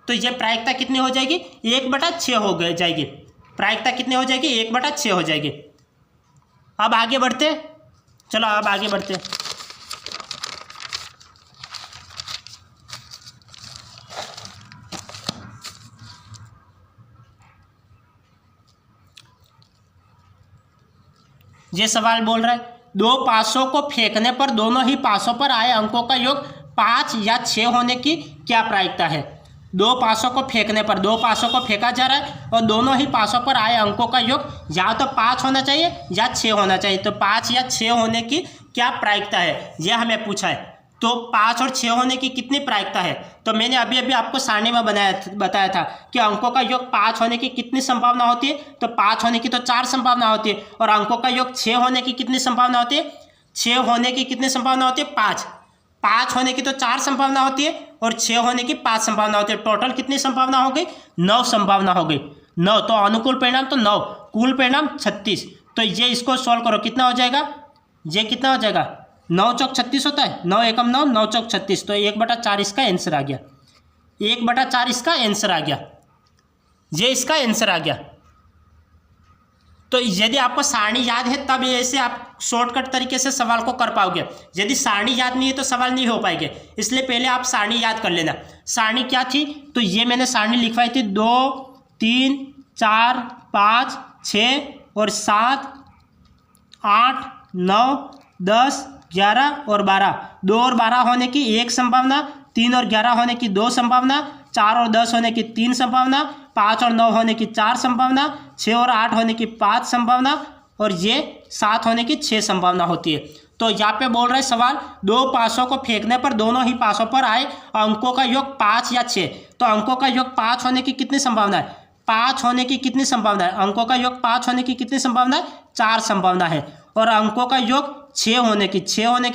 तो ये प्रायिकता कितनी हो जाएगी? 1/6 हो जाएगी। प्रायिकता कितनी हो जाएगी? 1/6 हो जाएगी। अब आगे बढ़ते, चलो अब आगे बढ़ते। ये सवाल बोल रहा है 2 पासों को फेंकने पर दोनों ही पासों पर आए अंकों का योग 5 या 6 होने की क्या प्रायिकता है? 2 पासों को फेंकने पर, 2 पासों को फेंका जा रहा है और दोनों ही पासों पर आए अंकों का योग या तो 5 होना चाहिए या 6 होना चाहिए। तो 5 या 6 होने की क्या प्रायिकता है, यह हमें पूछा है। तो 5 और 6 होने की कितनी प्रायिकता है? तो मैंने अभी अभी आपको सारणी में बताया था कि अंकों का योग 5 होने की कितनी संभावना होती है? तो 5 होने की तो 4 संभावना होती है, और अंकों का योग 6 होने की कितनी संभावना होती है? 6 होने की कितनी संभावना होती है? 5। 5 होने की तो 4 संभावना होती है, और 6 होने की 5 संभावना होती है। टोटल कितनी संभावना हो गई? 9 संभावना हो गई। 9, तो अनुकूल परिणाम तो 9, कुल परिणाम 36। तो ये इसको सॉल्व करो, कितना हो जाएगा? ये कितना हो जाएगा? 9 चौक 36 होता है, 9 एकम 9, 9 चौक 36। तो 1/4 इसका आंसर आ गया, 1/4 इसका आंसर आ गया, ये इसका आंसर आ गया। तो यदि आपको सारणी याद है तब ऐसे आप शॉर्टकट तरीके से सवाल को कर पाओगे। यदि सारणी याद नहीं है तो सवाल नहीं हो पाएंगे, इसलिए पहले आप सारणी याद कर लेना। सारणी क्या थी? तो ये मैंने सारणी लिखवाई थी 2 3 4 5 6 और 7 8 9 10 11 और 12। 2 और 12 होने की 1 संभावना, 3 और 11 होने की 2 संभावना, 4 और 10 होने की 3 संभावना, 5 और 9 होने की 4 संभावना, 6 और 8 होने की 5 संभावना, और ये 7 होने की 6 संभावना होती है। तो यहाँ पे बोल रहा है सवाल 2 पासों को फेंकने पर दोनों ही पासों पर आए अंकों का योग 5 या 6। तो अंकों का योग 5 होने की कितनी संभावना है? 5 होने की कितनी संभावना है? अंकों का योग 5 होने की कितनी संभावना है? 4 संभावना है। और अंकों का योग 6 होने की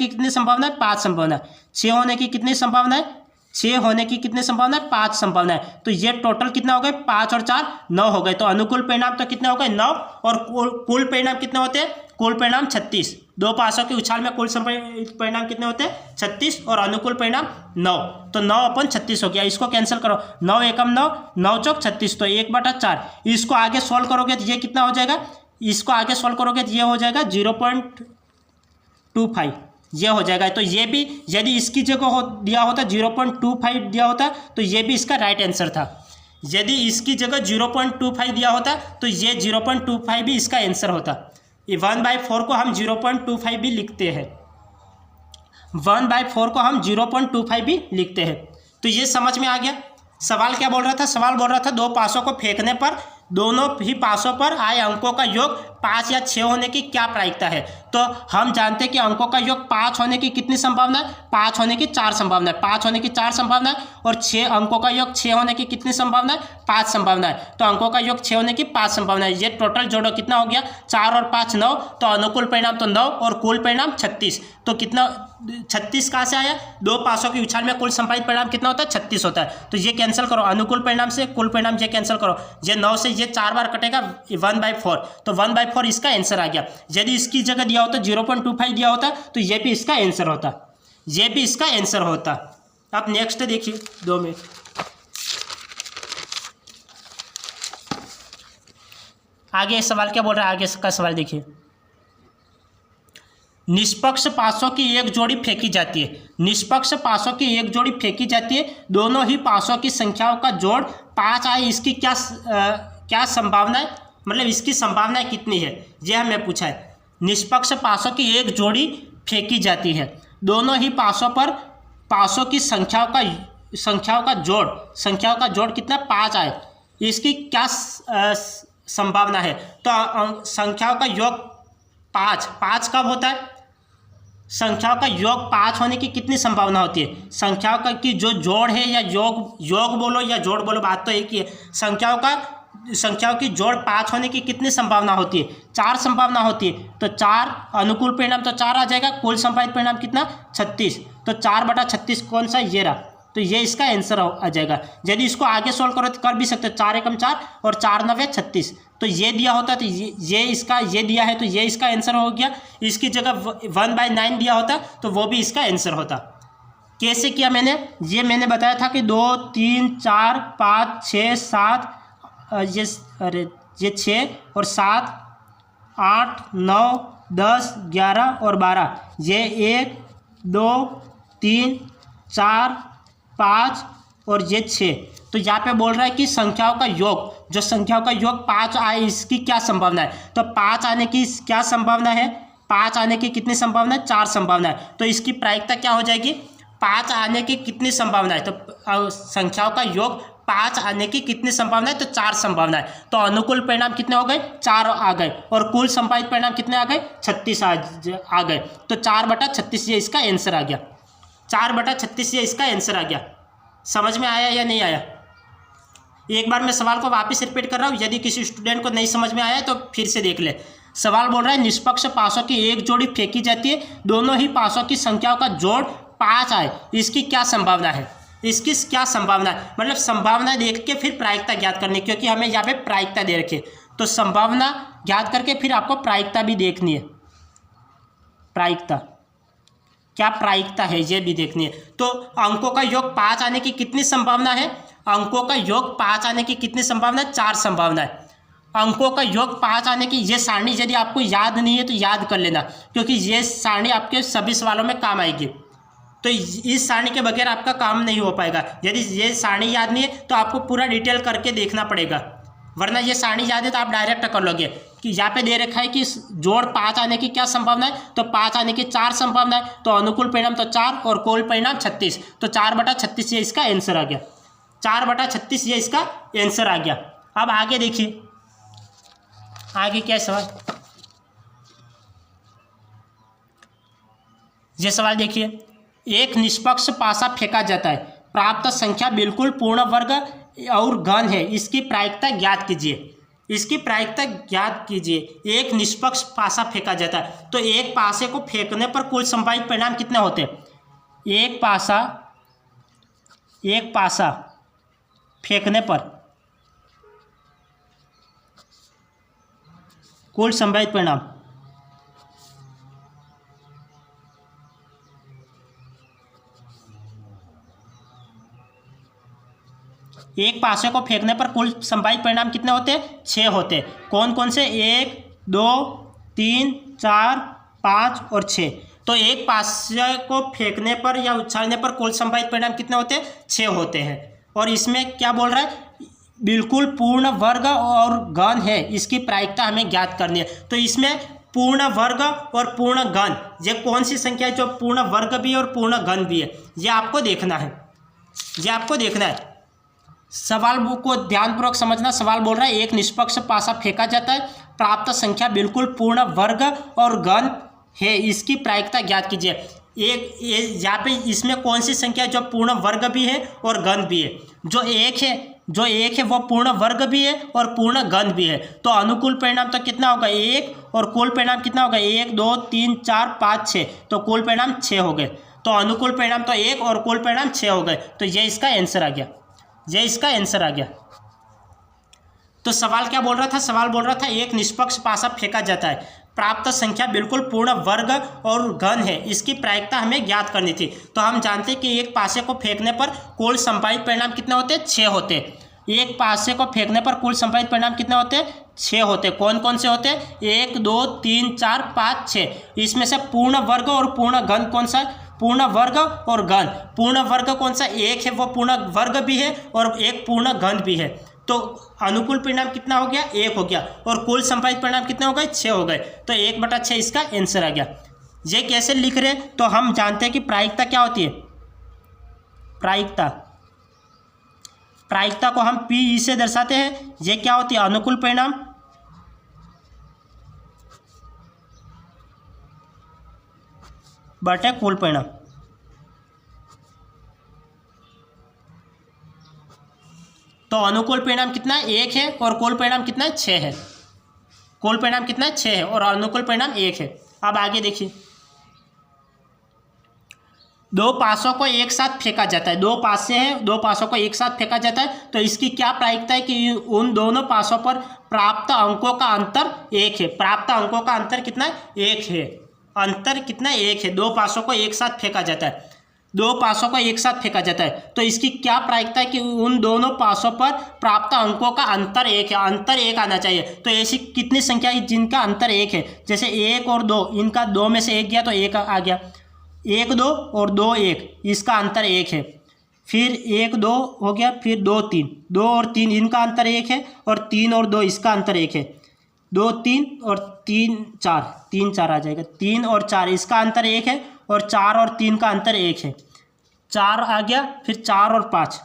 कितनी संभावना है? 5 संभावना है। 6 होने की कितनी संभावना है? 6 होने की कितनी संभावना है, 5 संभावना है। तो ये टोटल कितना हो गए, 5 और 4 9 हो गए। तो अनुकूल परिणाम तो कितने हो गए, 9, और कुल परिणाम कितने होते हैं, कुल परिणाम 36। दो पासों की उछाल में कुल परिणाम कितने होते हैं, 36, और अनुकूल परिणाम 9। तो 9/36 हो गया। इसको कैंसिल करो, 9 एकम 9, 9 चौक 36, तो 1/4। इसको आगे सॉल्व करोगे तो ये कितना हो जाएगा, इसको आगे सॉल्व करोगे तो ये हो जाएगा 0.25, ये हो जाएगा। तो ये भी यदि इसकी जगह दिया होता 0.25 दिया होता तो ये भी इसका राइट आंसर था। यदि इसकी जगह 0.25 दिया होता तो ये 0.25 भी इसका आंसर होता। 1/4 को हम 0.25 भी लिखते हैं, 1/4 को हम 0.25 भी लिखते हैं। तो ये समझ में आ गया। सवाल क्या बोल रहा था, सवाल बोल रहा था दो पासों को फेंकने पर दोनों ही पासों पर आए अंकों का योग 5 या 6 होने की क्या प्रायिकता है। तो हम जानते हैं कि अंकों का योग 5 होने की कितनी संभावना है, 5 होने की 4 संभावना है, 5 होने की 4 संभावना है, और 6 अंकों का योग 6 होने की कितनी संभावना है, 5 संभावना है। तो अंकों का योग 6 होने की 5 संभावना है। ये टोटल जोड़ो कितना हो गया, 4 और 5 9, तो अनुकूल परिणाम तो 9 और कुल परिणाम 36। तो कितना 36 कहाँ से आया, दो पासों की उछाल में कुल संपादित परिणाम कितना होता है, 36 होता है। तो ये कैंसिल करो, अनुकूल परिणाम से कुल परिणाम ये कैंसिल करो, ये 9 से ये 4 बार कटेगा, 1/4, तो 1/4 इसका आंसर आ गया। यदि इसकी जगह दिया होता 0.25 दिया होता तो ये भी इसका आंसर होता, ये भी इसका आंसर होता। अब नेक्स्ट देखिए, 2 मिनट। आगे सवाल क्या बोल रहा है, आगे का सवाल देखिए। निष्पक्ष पासों की एक जोड़ी फेंकी जाती है, निष्पक्ष पासों की एक जोड़ी फेंकी जाती है, दोनों ही पासों की संख्याओं का जोड़ 5 आए, इसकी क्या संभावना है, मतलब इसकी संभावना कितनी है, यह हमें पूछा है। निष्पक्ष पासों की एक जोड़ी फेंकी जाती है, दोनों ही पासों पर पासों की संख्याओं का जोड़ कितना, 5 आए, इसकी क्या संभावना है। तो संख्याओं का योग 5 कब होता है, संख्याओं का योग 5 होने की कितनी संभावना होती है, संख्याओं का की जो जोड़ है, या योग बोलो या जोड़ बोलो, बात तो एक ही है। संख्याओं की जोड़ 5 होने की कितनी संभावना होती है, 4 संभावना होती है। तो 4 अनुकूल परिणाम तो 4 आ जाएगा, कुल संपादित परिणाम कितना, 36। तो 4/36 कौन सा, ये रहा, तो ये इसका आंसर आ जाएगा। यदि इसको आगे सोल्व करो तो कर भी सकते हो, 4 एकम 4 और 4 9 36, तो ये दिया होता तो ये दिया है तो ये इसका आंसर हो गया। इसकी जगह 1/9 दिया होता तो वो भी इसका आंसर होता। कैसे किया मैंने, ये मैंने बताया था कि 2 3 4 5 6 7 ये 6 और 7 8 9 10 11 और 12, ये 1 2 3 4 5 और ये 6। तो यहाँ पे बोल रहा है कि संख्याओं का योग, जो संख्याओं का योग 5 आए, इसकी क्या संभावना है। तो 5 आने की क्या संभावना है, 5 आने की कितनी संभावना है, 4 संभावना है। तो इसकी प्रायिकता क्या हो जाएगी, 5 आने की कितनी संभावना है, तो संख्याओं का योग 5 आने की कितनी संभावना है, तो 4 संभावना है। तो अनुकूल परिणाम कितने हो गए, 4 आ गए, और कुल संपादित परिणाम कितने आ गए, 36 आ गए। तो 4/36 ये इसका आंसर आ गया, 4/36 ये इसका आंसर आ गया। समझ में आया या नहीं आया। एक बार मैं सवाल को वापस रिपीट कर रहा हूँ, यदि किसी स्टूडेंट को नहीं समझ में आया तो फिर से देख ले। सवाल बोल रहा है निष्पक्ष पासों की एक जोड़ी फेंकी जाती है, दोनों ही पासों की संख्याओं का जोड़ 5 आए, इसकी क्या संभावना है, इसकी क्या संभावना है, मतलब संभावना देख के फिर प्रायिकता ज्ञात करनी, क्योंकि हमें यहाँ पे प्रायिकता दे रखी है। तो संभावना ज्ञात करके फिर आपको प्रायिकता भी देखनी है, प्रायिकता क्या प्रायिकता है ये भी देखनी है। तो अंकों का योग 5 आने की कितनी संभावना है, अंकों का योग 5 आने की कितनी संभावना है, 4 संभावना है। अंकों का योग 5 आने की ये सारणी यदि आपको याद नहीं है तो याद कर लेना, क्योंकि ये सारणी आपके सभी सवालों में काम आएगी। तो इस सारणी के बगैर आपका काम नहीं हो पाएगा। यदि ये सारणी याद नहीं है तो आपको पूरा डिटेल करके देखना पड़ेगा, वरना ये सारणी याद है तो आप डायरेक्ट कर लोगे। कि यहाँ पे दे रखा है कि जोड़ 5 आने की क्या संभावना है, तो 5 आने की 4 संभावना है। तो अनुकूल परिणाम तो 4 और कुल परिणाम 36, तो 4/36 ये इसका आंसर आ गया, 4/36 ये इसका आंसर आ गया। अब आगे देखिए, आगे क्या सवाल, ये सवाल देखिए। एक निष्पक्ष पासा फेंका जाता है, प्राप्त संख्या बिल्कुल पूर्ण वर्ग और घन है, इसकी प्रायिकता ज्ञात कीजिए, इसकी प्रायिकता ज्ञात कीजिए। एक निष्पक्ष पासा फेंका जाता है, तो एक पासे को फेंकने पर कुल संभावित परिणाम कितने होते हैं, एक पासा एक पासा फेंकने पर कुल संभावित परिणाम एक पासे को फेंकने पर कुल संभावित परिणाम कितने होते हैं? 6 होते हैं। कौन कौन से? 1 2 3 4 5 और 6। तो एक पासे को फेंकने पर या उछालने पर कुल संभावित परिणाम कितने होते हैं? 6 होते हैं। और इसमें क्या बोल रहा है? बिल्कुल पूर्ण वर्ग और घन है, इसकी प्रायिकता हमें ज्ञात करनी है। तो इसमें पूर्ण वर्ग और पूर्ण घन, ये कौन सी संख्या है जो पूर्ण वर्ग भी है और पूर्ण घन भी है, ये आपको देखना है। ये आपको देखना है। सवाल को ध्यानपूर्वक समझना। सवाल बोल रहा है एक निष्पक्ष पासा फेंका जाता है, प्राप्त संख्या बिल्कुल पूर्ण वर्ग और घन है, इसकी प्रायिकता ज्ञात कीजिए। यहाँ पे इसमें कौन सी संख्या है जो पूर्ण वर्ग भी है और घन भी है? जो एक है वो पूर्ण वर्ग भी है और पूर्ण घन भी है। तो अनुकूल परिणाम तो कितना होगा? 1। और कुल परिणाम कितना होगा? 1 2 3 4 5 6। तो कुल परिणाम 6 हो गए। तो अनुकूल परिणाम तो 1 और कुल परिणाम 6 हो गए। तो ये इसका आंसर आ गया। ये इसका आंसर आ गया। तो सवाल क्या बोल रहा था? सवाल बोल रहा था एक निष्पक्ष पासा फेंका जाता है, प्राप्त संख्या बिल्कुल पूर्ण वर्ग और घन है, इसकी प्रायिकता हमें ज्ञात करनी थी। तो हम जानते हैं कि एक पासे को फेंकने पर कुल संभावित परिणाम कितने होते हैं? 6 होते हैं। एक पासे को फेंकने पर कुल संभावित परिणाम कितने होते हैं? 6 होते हैं। कौन कौन से होते हैं? 1 2 3 4 5 6। इसमें से पूर्ण वर्ग और पूर्ण घन कौन सा है? पूर्ण वर्ग और घन। पूर्ण वर्ग कौन सा? एक है, वो पूर्ण वर्ग भी है और एक पूर्ण घन भी है। तो अनुकूल परिणाम कितना हो गया? 1 हो गया। और कुल संभावित परिणाम कितने हो गए? 6 हो गए। तो 1/6 इसका आंसर आ गया। ये कैसे लिख रहे? तो हम जानते हैं कि प्रायिकता क्या होती है। प्रायिकता को हम PE से दर्शाते हैं। ये क्या होती है? अनुकूल परिणाम बटे कुल परिणाम। तो अनुकूल परिणाम कितना है? 1 है। और कुल परिणाम कितना है? 6 है। कुल परिणाम कितना है? 6 है। और अनुकूल परिणाम 1 है। अब आगे देखिए, दो पासों को एक साथ फेंका जाता है। दो पासे हैं, दो पासों को एक साथ फेंका जाता है। तो इसकी क्या प्रायिकता है कि उन दोनों पासों पर प्राप्त अंकों का अंतर 1 है। प्राप्त अंकों का अंतर कितना है? 1 है। अंतर कितना? 1 है। दो पासों को एक साथ फेंका जाता है। दो पासों को एक साथ फेंका जाता है। तो इसकी क्या प्रायिकता है कि उन दोनों पासों पर प्राप्त अंकों का अंतर 1 है। अंतर 1 आना चाहिए। तो ऐसी कितनी संख्या है जिनका अंतर 1 है? जैसे 1 और 2, इनका 2 में से 1 गया तो 1 आ गया। 1 2 और 2 1, इसका अंतर 1 है। फिर 1 2 हो गया, फिर 2 3, 2 और 3 इनका अंतर 1 है। और 3 और 2 इसका अंतर 1 है। 2 3 और 3 4, 3 4 आ जाएगा। 3 और 4 इसका अंतर 1 है। और 4 और 3 का अंतर 1 है। 4 आ गया। फिर 4 और 5,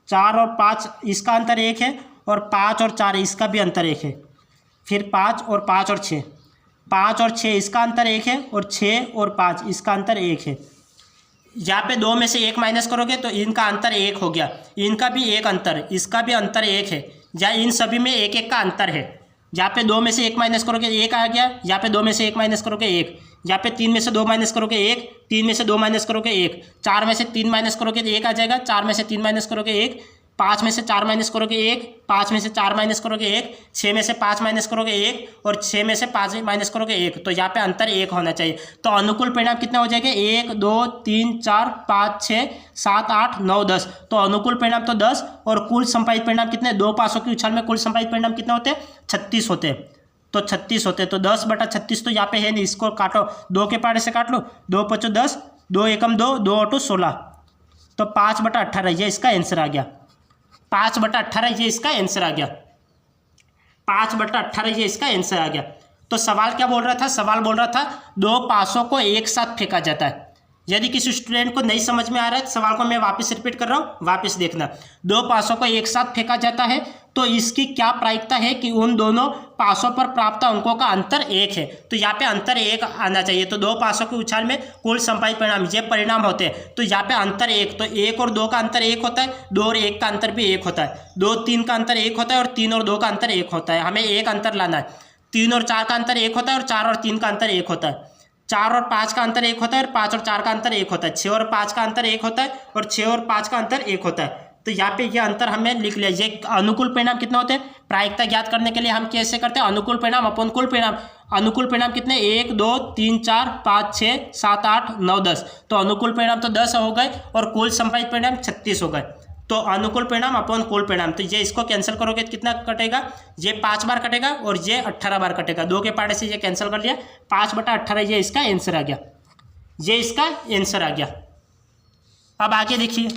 4 और 5 इसका अंतर 1 है। और 5 और 4 इसका भी अंतर 1 है। फिर 5 और 5 और 6, 5 और 6 इसका अंतर 1 है। और 6 और 5 इसका अंतर 1 है। यहाँ पे 2 में से 1 माइनस करोगे तो इनका अंतर 1 हो गया। इनका भी 1 अंतर, इसका भी अंतर 1 है। या इन सभी में 1 1 का अंतर है। यहाँ पे 2 में से 1 माइनस करोगे 1 आ गया। यहाँ पे 2 में से 1 माइनस करोगे 1। यहाँ पे 3 में से 2 माइनस करोगे 1। 3 में से 2 माइनस करोगे 1। 4 में से 3 माइनस करोगे तो 1 आ जाएगा। 4 में से 3 माइनस करोगे 1। 5 में से 4 माइनस करोगे 1। 5 में से 4 माइनस करोगे 1। 6 में से 5 माइनस करोगे 1। और 6 में से 5 माइनस करोगे 1। तो यहाँ पे अंतर 1 होना चाहिए। तो अनुकूल परिणाम कितना हो जाएगा? 1 2 3 4 5 6 7 8 9 10। तो अनुकूल परिणाम तो 10। और कुल संभावित परिणाम कितने? दो पासों की उछाल में कुल संभावित परिणाम कितने होते हैं? 36 होते हैं। तो 36 होते हैं। तो 10/36 तो यहाँ पे है नहीं, इसको काटो, 2 के पाड़े से काट लो। 2 5 10, 2 एकम 2, 2 8 16। तो 5/18 ये इसका आंसर आ गया। 5/18 ये इसका आंसर आ गया। 5/18 ये इसका आंसर आ गया। तो सवाल क्या बोल रहा था? सवाल बोल रहा था दो पासों को एक साथ फेंका जाता है। यदि किसी स्टूडेंट को नहीं समझ में आ रहा है, सवाल को मैं वापस रिपीट कर रहा हूँ, वापस देखना। दो पासों को एक साथ फेंका जाता है तो इसकी क्या प्रायिकता है कि उन दोनों पासों पर प्राप्त अंकों का अंतर 1 है। तो यहाँ पे अंतर 1 आना चाहिए। तो दो पासों की उछाल में कुल संभावित परिणाम ये परिणाम होते हैं। तो यहाँ पे अंतर 1, तो 1 और 2 का अंतर 1 होता है। 2 और 1 का अंतर भी 1 होता है। 2 3 का अंतर 1 होता है। और 3 और 2 का अंतर 1 होता है। हमें 1 अंतर लाना है। 3 और 4 का अंतर 1 होता है। और 4 और 3 का अंतर 1 होता है। 4 और 5 का अंतर 1 होता है और 5 और 4 का अंतर 1 होता है। 6 और 5 का अंतर 1 होता है और 6 और 5 का अंतर 1 होता है। तो यहाँ पे ये अंतर हमें लिख लिया। ये अनुकूल परिणाम कितने होते हैं? प्रायिकता ज्ञात करने के लिए हम कैसे करते हैं? अनुकूल परिणाम अपॉन कुल परिणाम। अनुकूल परिणाम कितने? 1 2 3 4 5 6 7 8 9 10। तो अनुकूल परिणाम तो 10 हो गए और कुल संभावित परिणाम 36 हो गए। तो अनुकूल परिणाम अपॉन कुल परिणाम, तो ये इसको कैंसिल करोगे तो कितना कटेगा? ये 5 बार कटेगा और ये 18 बार कटेगा। 2 के पार्ट से ये कैंसिल कर लिया, 5/18 ये इसका आंसर आ गया। ये इसका आंसर आ गया। अब आगे देखिए,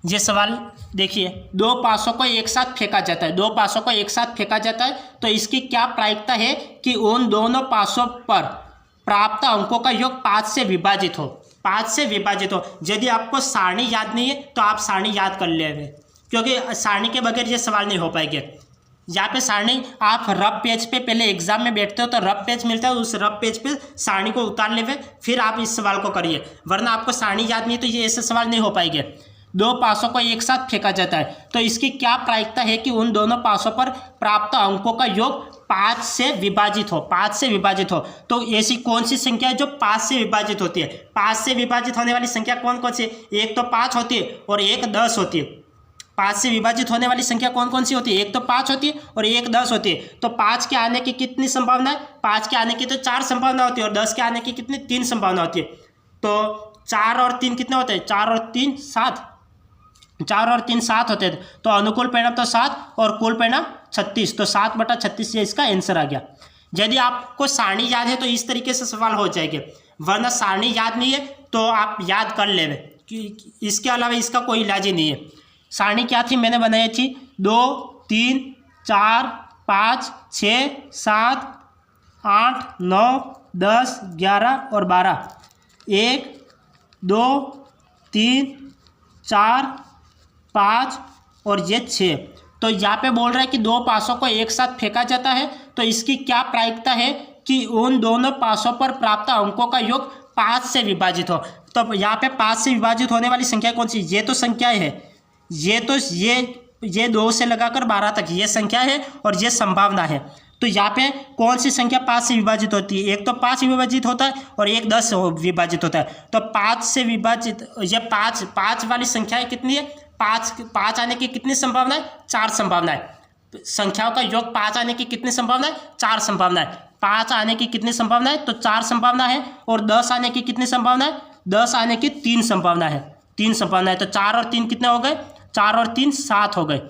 ये सवाल देखिए, 2 पासों को एक साथ फेंका जाता है। 2 पासों को एक साथ फेंका जाता है तो इसकी क्या प्रायिकता है कि उन दोनों पासों पर प्राप्त अंकों का योग 5 से विभाजित हो। 5 से विभाजित हो। यदि आपको सारणी याद नहीं है तो आप सारणी याद कर ले, क्योंकि सारणी के बगैर ये सवाल नहीं हो पाएंगे। यहाँ पे सारणी आप रफ पेज पे पहले एग्जाम में बैठते हो तो रफ पेज मिलता है, उस रफ पेज पे सारणी को उतार ले फिर आप इस सवाल को करिए, वरना आपको सारणी याद नहीं तो ये ऐसे सवाल नहीं हो पाएंगे। 2 पासों को एक साथ फेंका जाता है तो इसकी क्या प्रायिकता है कि उन दोनों पासों पर प्राप्त अंकों का योग 5 से विभाजित हो। 5 से विभाजित हो तो ऐसी कौन सी संख्या है जो 5 से विभाजित होती है? 5 से विभाजित होने वाली संख्या कौन कौन सी है? एक तो 5 होती है और एक 10 होती है। 5 से विभाजित होने वाली संख्या कौन कौन सी होती है? एक तो 5 होती है और एक 10 होती है। तो 5 के आने की कितनी संभावना है? 5 के आने की तो 4 संभावना होती है और 10 के आने की कितनी? 3 संभावना होती है। तो 4 और 3 कितने होते हैं? 4 और 3 7। 4 और 3 7 होते हैं। तो अनुकूल परिणाम तो 7 और कुल परिणाम 36। तो 7/36 ये इसका आंसर आ गया। यदि आपको सारणी याद है तो इस तरीके से सवाल हो जाएंगे, वरना सारणी याद नहीं है तो आप याद कर ले, इसके अलावा इसका कोई इलाज ही नहीं है। सारणी क्या थी मैंने बनाई थी? 2 3 4 5 6 7 8 9 10 11 और 12। 1 2 3 4 5 और ये 6। तो यहाँ पे बोल रहा है कि 2 पासों को एक साथ फेंका जाता है तो इसकी क्या प्रायिकता है कि उन दोनों पासों पर प्राप्त अंकों का योग 5 से विभाजित हो। तो यहाँ पे 5 से विभाजित होने वाली संख्या कौन सी? ये तो संख्याएं है, ये 2 से लगाकर 12 तक ये संख्या है और ये संभावना है। तो यहाँ पे कौन सी संख्या 5 से विभाजित होती है? एक तो 5 विभाजित होता है और एक 10 विभाजित होता है। तो 5 से विभाजित ये 5 वाली संख्या कितनी है? 5 आने की कितनी संभावना है? 4 संभावना है। संख्याओं का योग 5 आने की कितनी संभावना है? 4 संभावना है। 5 आने की कितनी संभावना है? तो 4 संभावना है। और 10 आने की कितनी संभावना है? 10 आने की 3 संभावना है। 3 संभावना है। तो 4 और 3 कितने हो गए? 4 और 3 7 हो गए।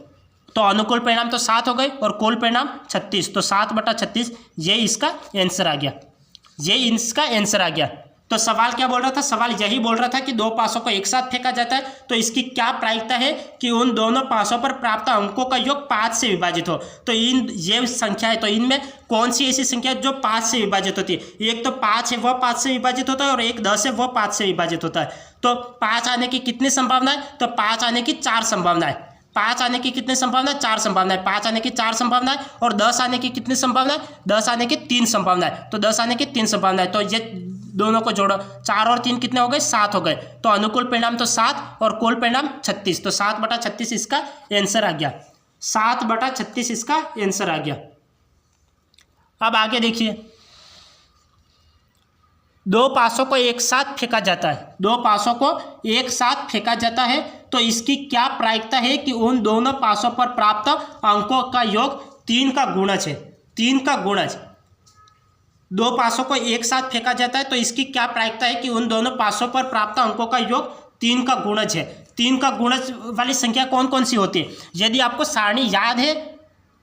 तो अनुकूल परिणाम तो 7 हो गए और कुल परिणाम 36। तो 7/36 ये इसका आंसर आ गया। ये इसका आंसर आ गया। तो सवाल क्या बोल रहा था? सवाल यही बोल रहा था कि 2 पासों को एक साथ फेंका जाता है तो इसकी क्या प्रायिकता है कि उन दोनों पासों पर प्राप्त अंकों का योग 5 से विभाजित हो। तो ये संख्या है, तो इनमें कौन सी ऐसी संख्या है जो 5 से विभाजित होती है? एक तो 5 है, वह 5 से विभाजित होता है और एक 10 है, वह 5 से विभाजित होता है। तो 5 आने की कितनी संभावना है? तो 5 आने की 4 संभावना है। 5 आने की कितनी संभावना है? 4 संभावना है। 5 आने की 4 संभावना है और 10 आने की कितनी संभावना है? 10 आने की 3 संभावना है। तो 10 आने की 3 संभावना है। तो ये दोनों को जोड़ो, 4 और 3 कितने हो गए? 7 हो गए। तो अनुकूल परिणाम तो 7 और कुल परिणाम 36। तो 7/36 इसका आंसर आ गया। 7/36 इसका आंसर आ गया। अब आगे देखिए, 2 पासों को एक साथ फेंका जाता है। 2 पासों को एक साथ फेंका जाता है तो इसकी क्या प्रायिकता है कि उन दोनों पासों पर प्राप्त अंकों का योग 3 का गुणज है। 3 का गुणज। 2 पासों को एक साथ फेंका जाता है तो इसकी क्या प्रायिकता है कि उन दोनों पासों पर प्राप्त अंकों का योग 3 का गुणज है। 3 का गुणज वाली संख्या कौन कौन सी होती है? यदि आपको सारणी याद है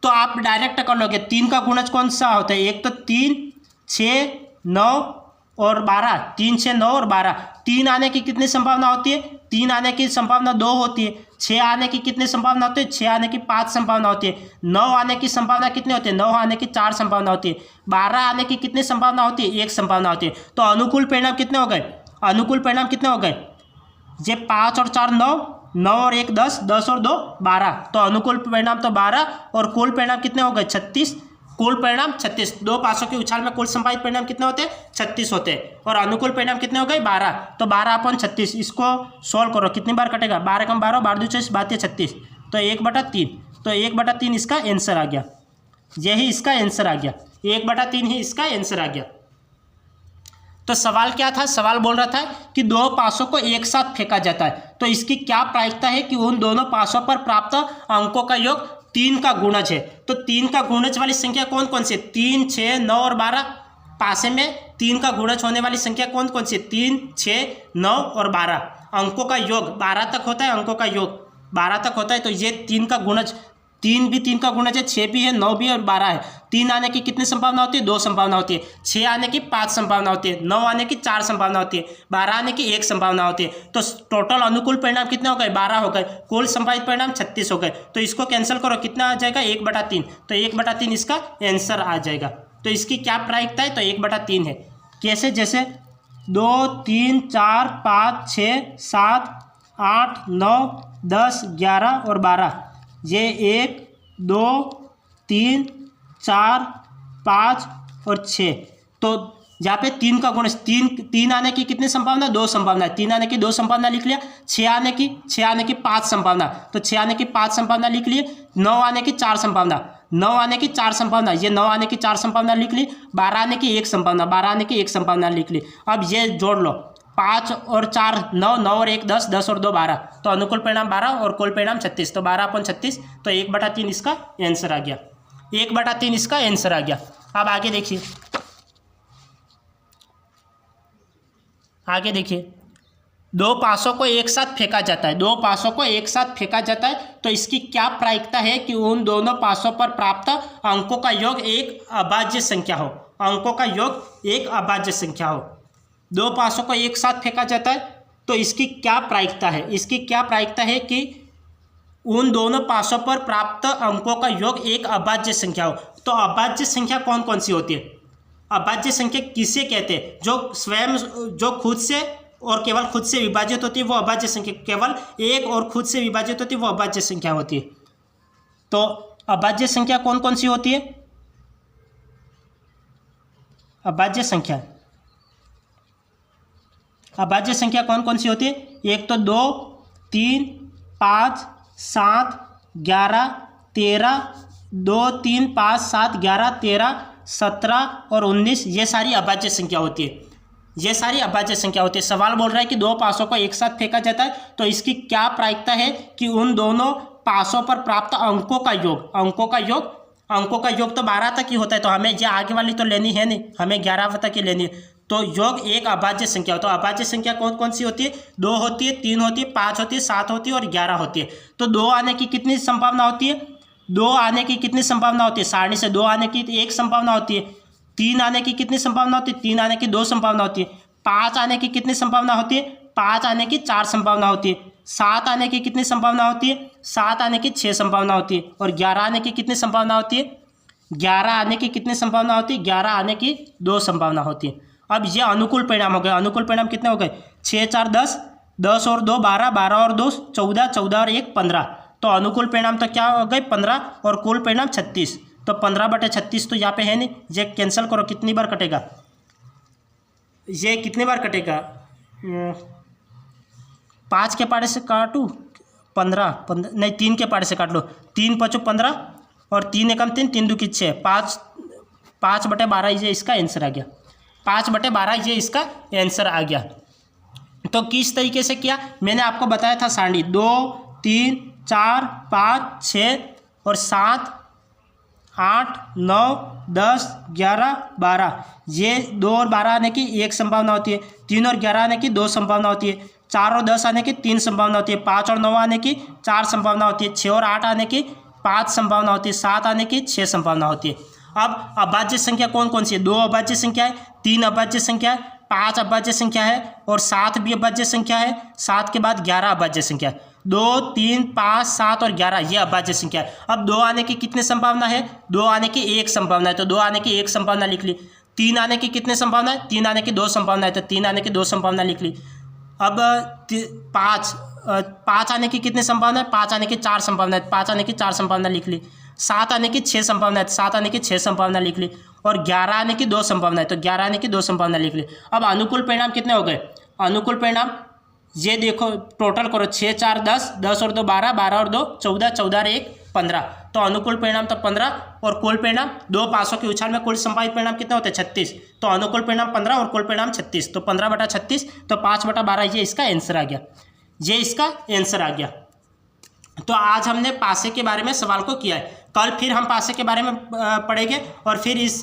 तो आप डायरेक्ट कर लोगे। 3 का गुणज कौन सा होता है? एक तो 3 6 9 और 12। 3 6 9 और 12। 3 आने की कितनी संभावना होती है? 3 आने की संभावना 2 होती है। 6 आने की कितनी संभावना होती है? 6 आने की 5 संभावना होती है। 9 आने की संभावना कितनी होती है? 9 आने की 4 संभावना होती है। 12 आने की कितनी संभावना होती है? 1 संभावना होती है। तो अनुकूल परिणाम कितने हो गए? अनुकूल परिणाम कितने हो गए? ये 5 और 4 9, 9 और 1 10, 10 और 2 12। तो अनुकूल परिणाम तो 12 और कुल परिणाम कितने हो गए? 36। कुल परिणाम 36। 2 पासों की उछाल में कुल संभावित परिणाम कितने होते हैं? 36 होते हैं। और अनुकूल परिणाम कितने हो गए? 12। तो 12/36 इसको सोल्व करो, कितनी बार कटेगा? 12 कम 12, 12 2 24, 32 36। तो 1/3, तो 1/3 इसका आंसर आ गया। यही इसका आंसर आ गया, 1/3 ही इसका आंसर आ गया। तो सवाल क्या था, सवाल बोल रहा था कि दो पासों को एक साथ फेंका जाता है तो इसकी क्या प्रायिकता है कि उन दोनों पासों पर प्राप्त अंकों का योग 3 का गुणज है। तो 3 का गुणज वाली संख्या कौन कौन सी है, 3, 6, 9 और 12। पासे में 3 का गुणज होने वाली संख्या कौन कौन सी है, 3, 6, 9 और 12। अंकों का योग 12 तक होता है, अंकों का योग 12 तक होता है। तो ये 3 का गुणज, 3 भी 3 का गुणज है, 6 भी है, 9 भी है और 12 है। 3 आने की कितनी संभावना होती है, 2 संभावना होती है। 6 आने की 5 संभावना होती है। 9 आने की 4 संभावना होती है। 12 आने की 1 संभावना होती है। तो टोटल अनुकूल परिणाम कितने हो गए, 12 हो गए। कुल संभावित परिणाम 36 हो गए। तो इसको कैंसिल करो, कितना आ जाएगा, 1/3। तो 1/3 इसका आंसर आ जाएगा। तो इसकी क्या प्रायिकता है, तो 1/3 है। कैसे, जैसे 2, 3, 4, 5, 6, 7, 8, 9, 10, 11 और 12। ये 1, 2, 3, 4, 5 और 6। तो यहाँ पे 3 का गुणज, 3 आने की कितनी संभावना, 2 संभावना है। 3 आने की 2 संभावना लिख लिया। 6 आने की 5 संभावना, तो 6 आने की 5 संभावना लिख लिए। 9 आने की 4 संभावना, 9 आने की 4 संभावना, ये 9 आने की 4 संभावना लिख ली। 12 आने की 1 संभावना, 12 आने की 1 संभावना लिख ली। अब ये जोड़ लो, 5 और 4 9, 9 और 1 10, 10 और 2 12। तो अनुकूल परिणाम 12 और कुल परिणाम 36। तो 12/36, तो 1/3 इसका आंसर आ गया। 1/3 इसका आंसर आ गया। अब आगे देखिए, आगे देखिए, दो पासों को एक साथ फेंका जाता है, दो पासों को एक साथ फेंका जाता है तो इसकी क्या प्रायिकता है कि उन दोनों पासों पर प्राप्त अंकों का योग एक अभाज्य संख्या हो। अंकों का योग एक अभाज्य संख्या हो। दो पासों को एक साथ फेंका जाता है तो इसकी क्या प्रायिकता है, इसकी क्या प्रायिकता है कि उन दोनों पासों पर प्राप्त अंकों का योग एक अभाज्य संख्या हो। तो अभाज्य संख्या कौन कौन सी होती है, अभाज्य संख्या किसे कहते हैं, जो स्वयं, जो खुद से और केवल खुद से विभाजित होती है वो अभाज्य संख्या, केवल एक और खुद से विभाजित होती है वो अभाज्य संख्या होती है। तो अभाज्य संख्या कौन कौन सी होती है, अभाज्य संख्या, अभाज्य संख्या कौन कौन सी होती है, एक तो 2, 3, 5, 7, 11, 13, 2, 3, 5, 7, 11, 13, 17 और 19, ये सारी अभाज्य संख्या होती है, ये सारी अभाज्य संख्या होती है। सवाल बोल रहा है कि दो पासों को एक साथ फेंका जाता है तो इसकी क्या प्रायिकता है कि उन दोनों पासों पर प्राप्त अंकों का योग, अंकों का योग, अंकों का योग तो 12 तक ही होता है, तो हमें ये आगे वाली तो लेनी है नहीं, हमें 11 तक ही लेनी है। तो योग एक अभाज्य संख्या हो। तो अभाज्य संख्या कौन कौन सी होती है, 2 होती है, 3 होती है, 5 होती है, 7 होती है और 11 होती है। तो 2 आने की कितनी संभावना होती है, 2 आने की कितनी संभावना होती है, सारणी से 2 आने की 1 संभावना होती है। 3 आने की कितनी संभावना होती है, 3 आने की 2 संभावना होती है। 5 आने की कितनी संभावना होती है, 5 आने की 4 संभावना होती है। 7 आने की कितनी संभावना होती है, 7 आने की 6 संभावना होती है। और 11 आने की कितनी संभावना होती है, 11 आने की कितनी संभावना होती है, 11 आने की 2 संभावना होती है। अब ये अनुकूल परिणाम हो गए। अनुकूल परिणाम कितने हो गए, 6, 4, 10, 10 और 2 12, 12 और 2 14, 14 और 1 15। तो अनुकूल परिणाम तो क्या हो गए 15 और कुल परिणाम 36। तो 15/36 तो यहाँ पे है नहीं, ये कैंसिल करो, कितनी बार कटेगा, ये कितनी बार कटेगा, 5 के पाड़े से काटूँ, 15 नहीं 3 के पाड़े से काट लो, 3 5 15 और 3 एकम 3, 3 2 की 6, 5/12 ये इसका आंसर आ गया। 5/12 ये इसका आंसर आ गया। तो किस तरीके से किया, मैंने आपको बताया था सारणी 2, 3, 4, 5, 6 और 7, 8, 9, 10, 11, 12, ये 2 और 12 आने की 1 संभावना होती है। 3 और 11 आने की 2 संभावना होती है। 4 और 10 आने की 3 संभावना होती है। 5 और 9 आने की 4 संभावना होती है। 6 और 8 आने की 5 संभावना होती है। 7 आने की 6 संभावना होती है। अब अभाज्य संख्या कौन कौन सी है, 2 अभाज्य संख्या है, 3 अभाज्य संख्या है, 5 अभाज्य संख्या है और 7 भी अभाज्य संख्या है। 7 के बाद 11 अभाज्य संख्या है। 2, 3, 5, 7 और 11 ये अभाज्य संख्या है। अब 2 आने की कितनी संभावना है, 2 आने की 1 संभावना है, तो 2 आने की 1 संभावना लिख ली। 3 आने की कितनी संभावना है, 3 आने की 2 संभावना है, तो 3 आने की 2 संभावना लिख ली। अब 5 आने की कितनी संभावना है, 5 आने की 4 संभावना है, 5 आने की 4 संभावना लिख ली। 7 आने की 6 संभावना है, 7 आने की 6 संभावना लिख ली। और 11 आने की 2 संभावना है, तो 11 आने की 2 संभावना लिख ली। अब अनुकूल परिणाम कितने हो गए, अनुकूल परिणाम ये देखो टोटल करो, 6 4 10, 10 और 2 12, 12 और 2 14, 14 और 1 15। तो अनुकूल परिणाम तो 15 और कुल परिणाम 2 पासों के उछाल में कुल संभावित परिणाम कितना होता है 36। तो अनुकूल परिणाम 15 और कुल परिणाम 36, तो 15/36, तो 5/12 ये इसका आंसर आ गया, ये इसका आंसर आ गया। तो आज हमने पासे के बारे में सवाल को किया है। कल फिर हम पासे के बारे में पढ़ेंगे और फिर इस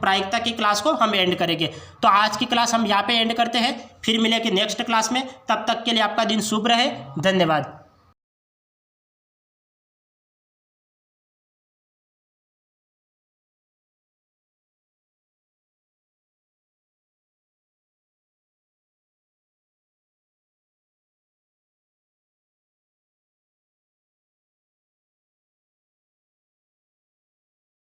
प्रायिकता की क्लास को हम एंड करेंगे। तो आज की क्लास हम यहाँ पे एंड करते हैं, फिर मिलेंगे नेक्स्ट क्लास में। तब तक के लिए आपका दिन शुभ रहे, धन्यवाद।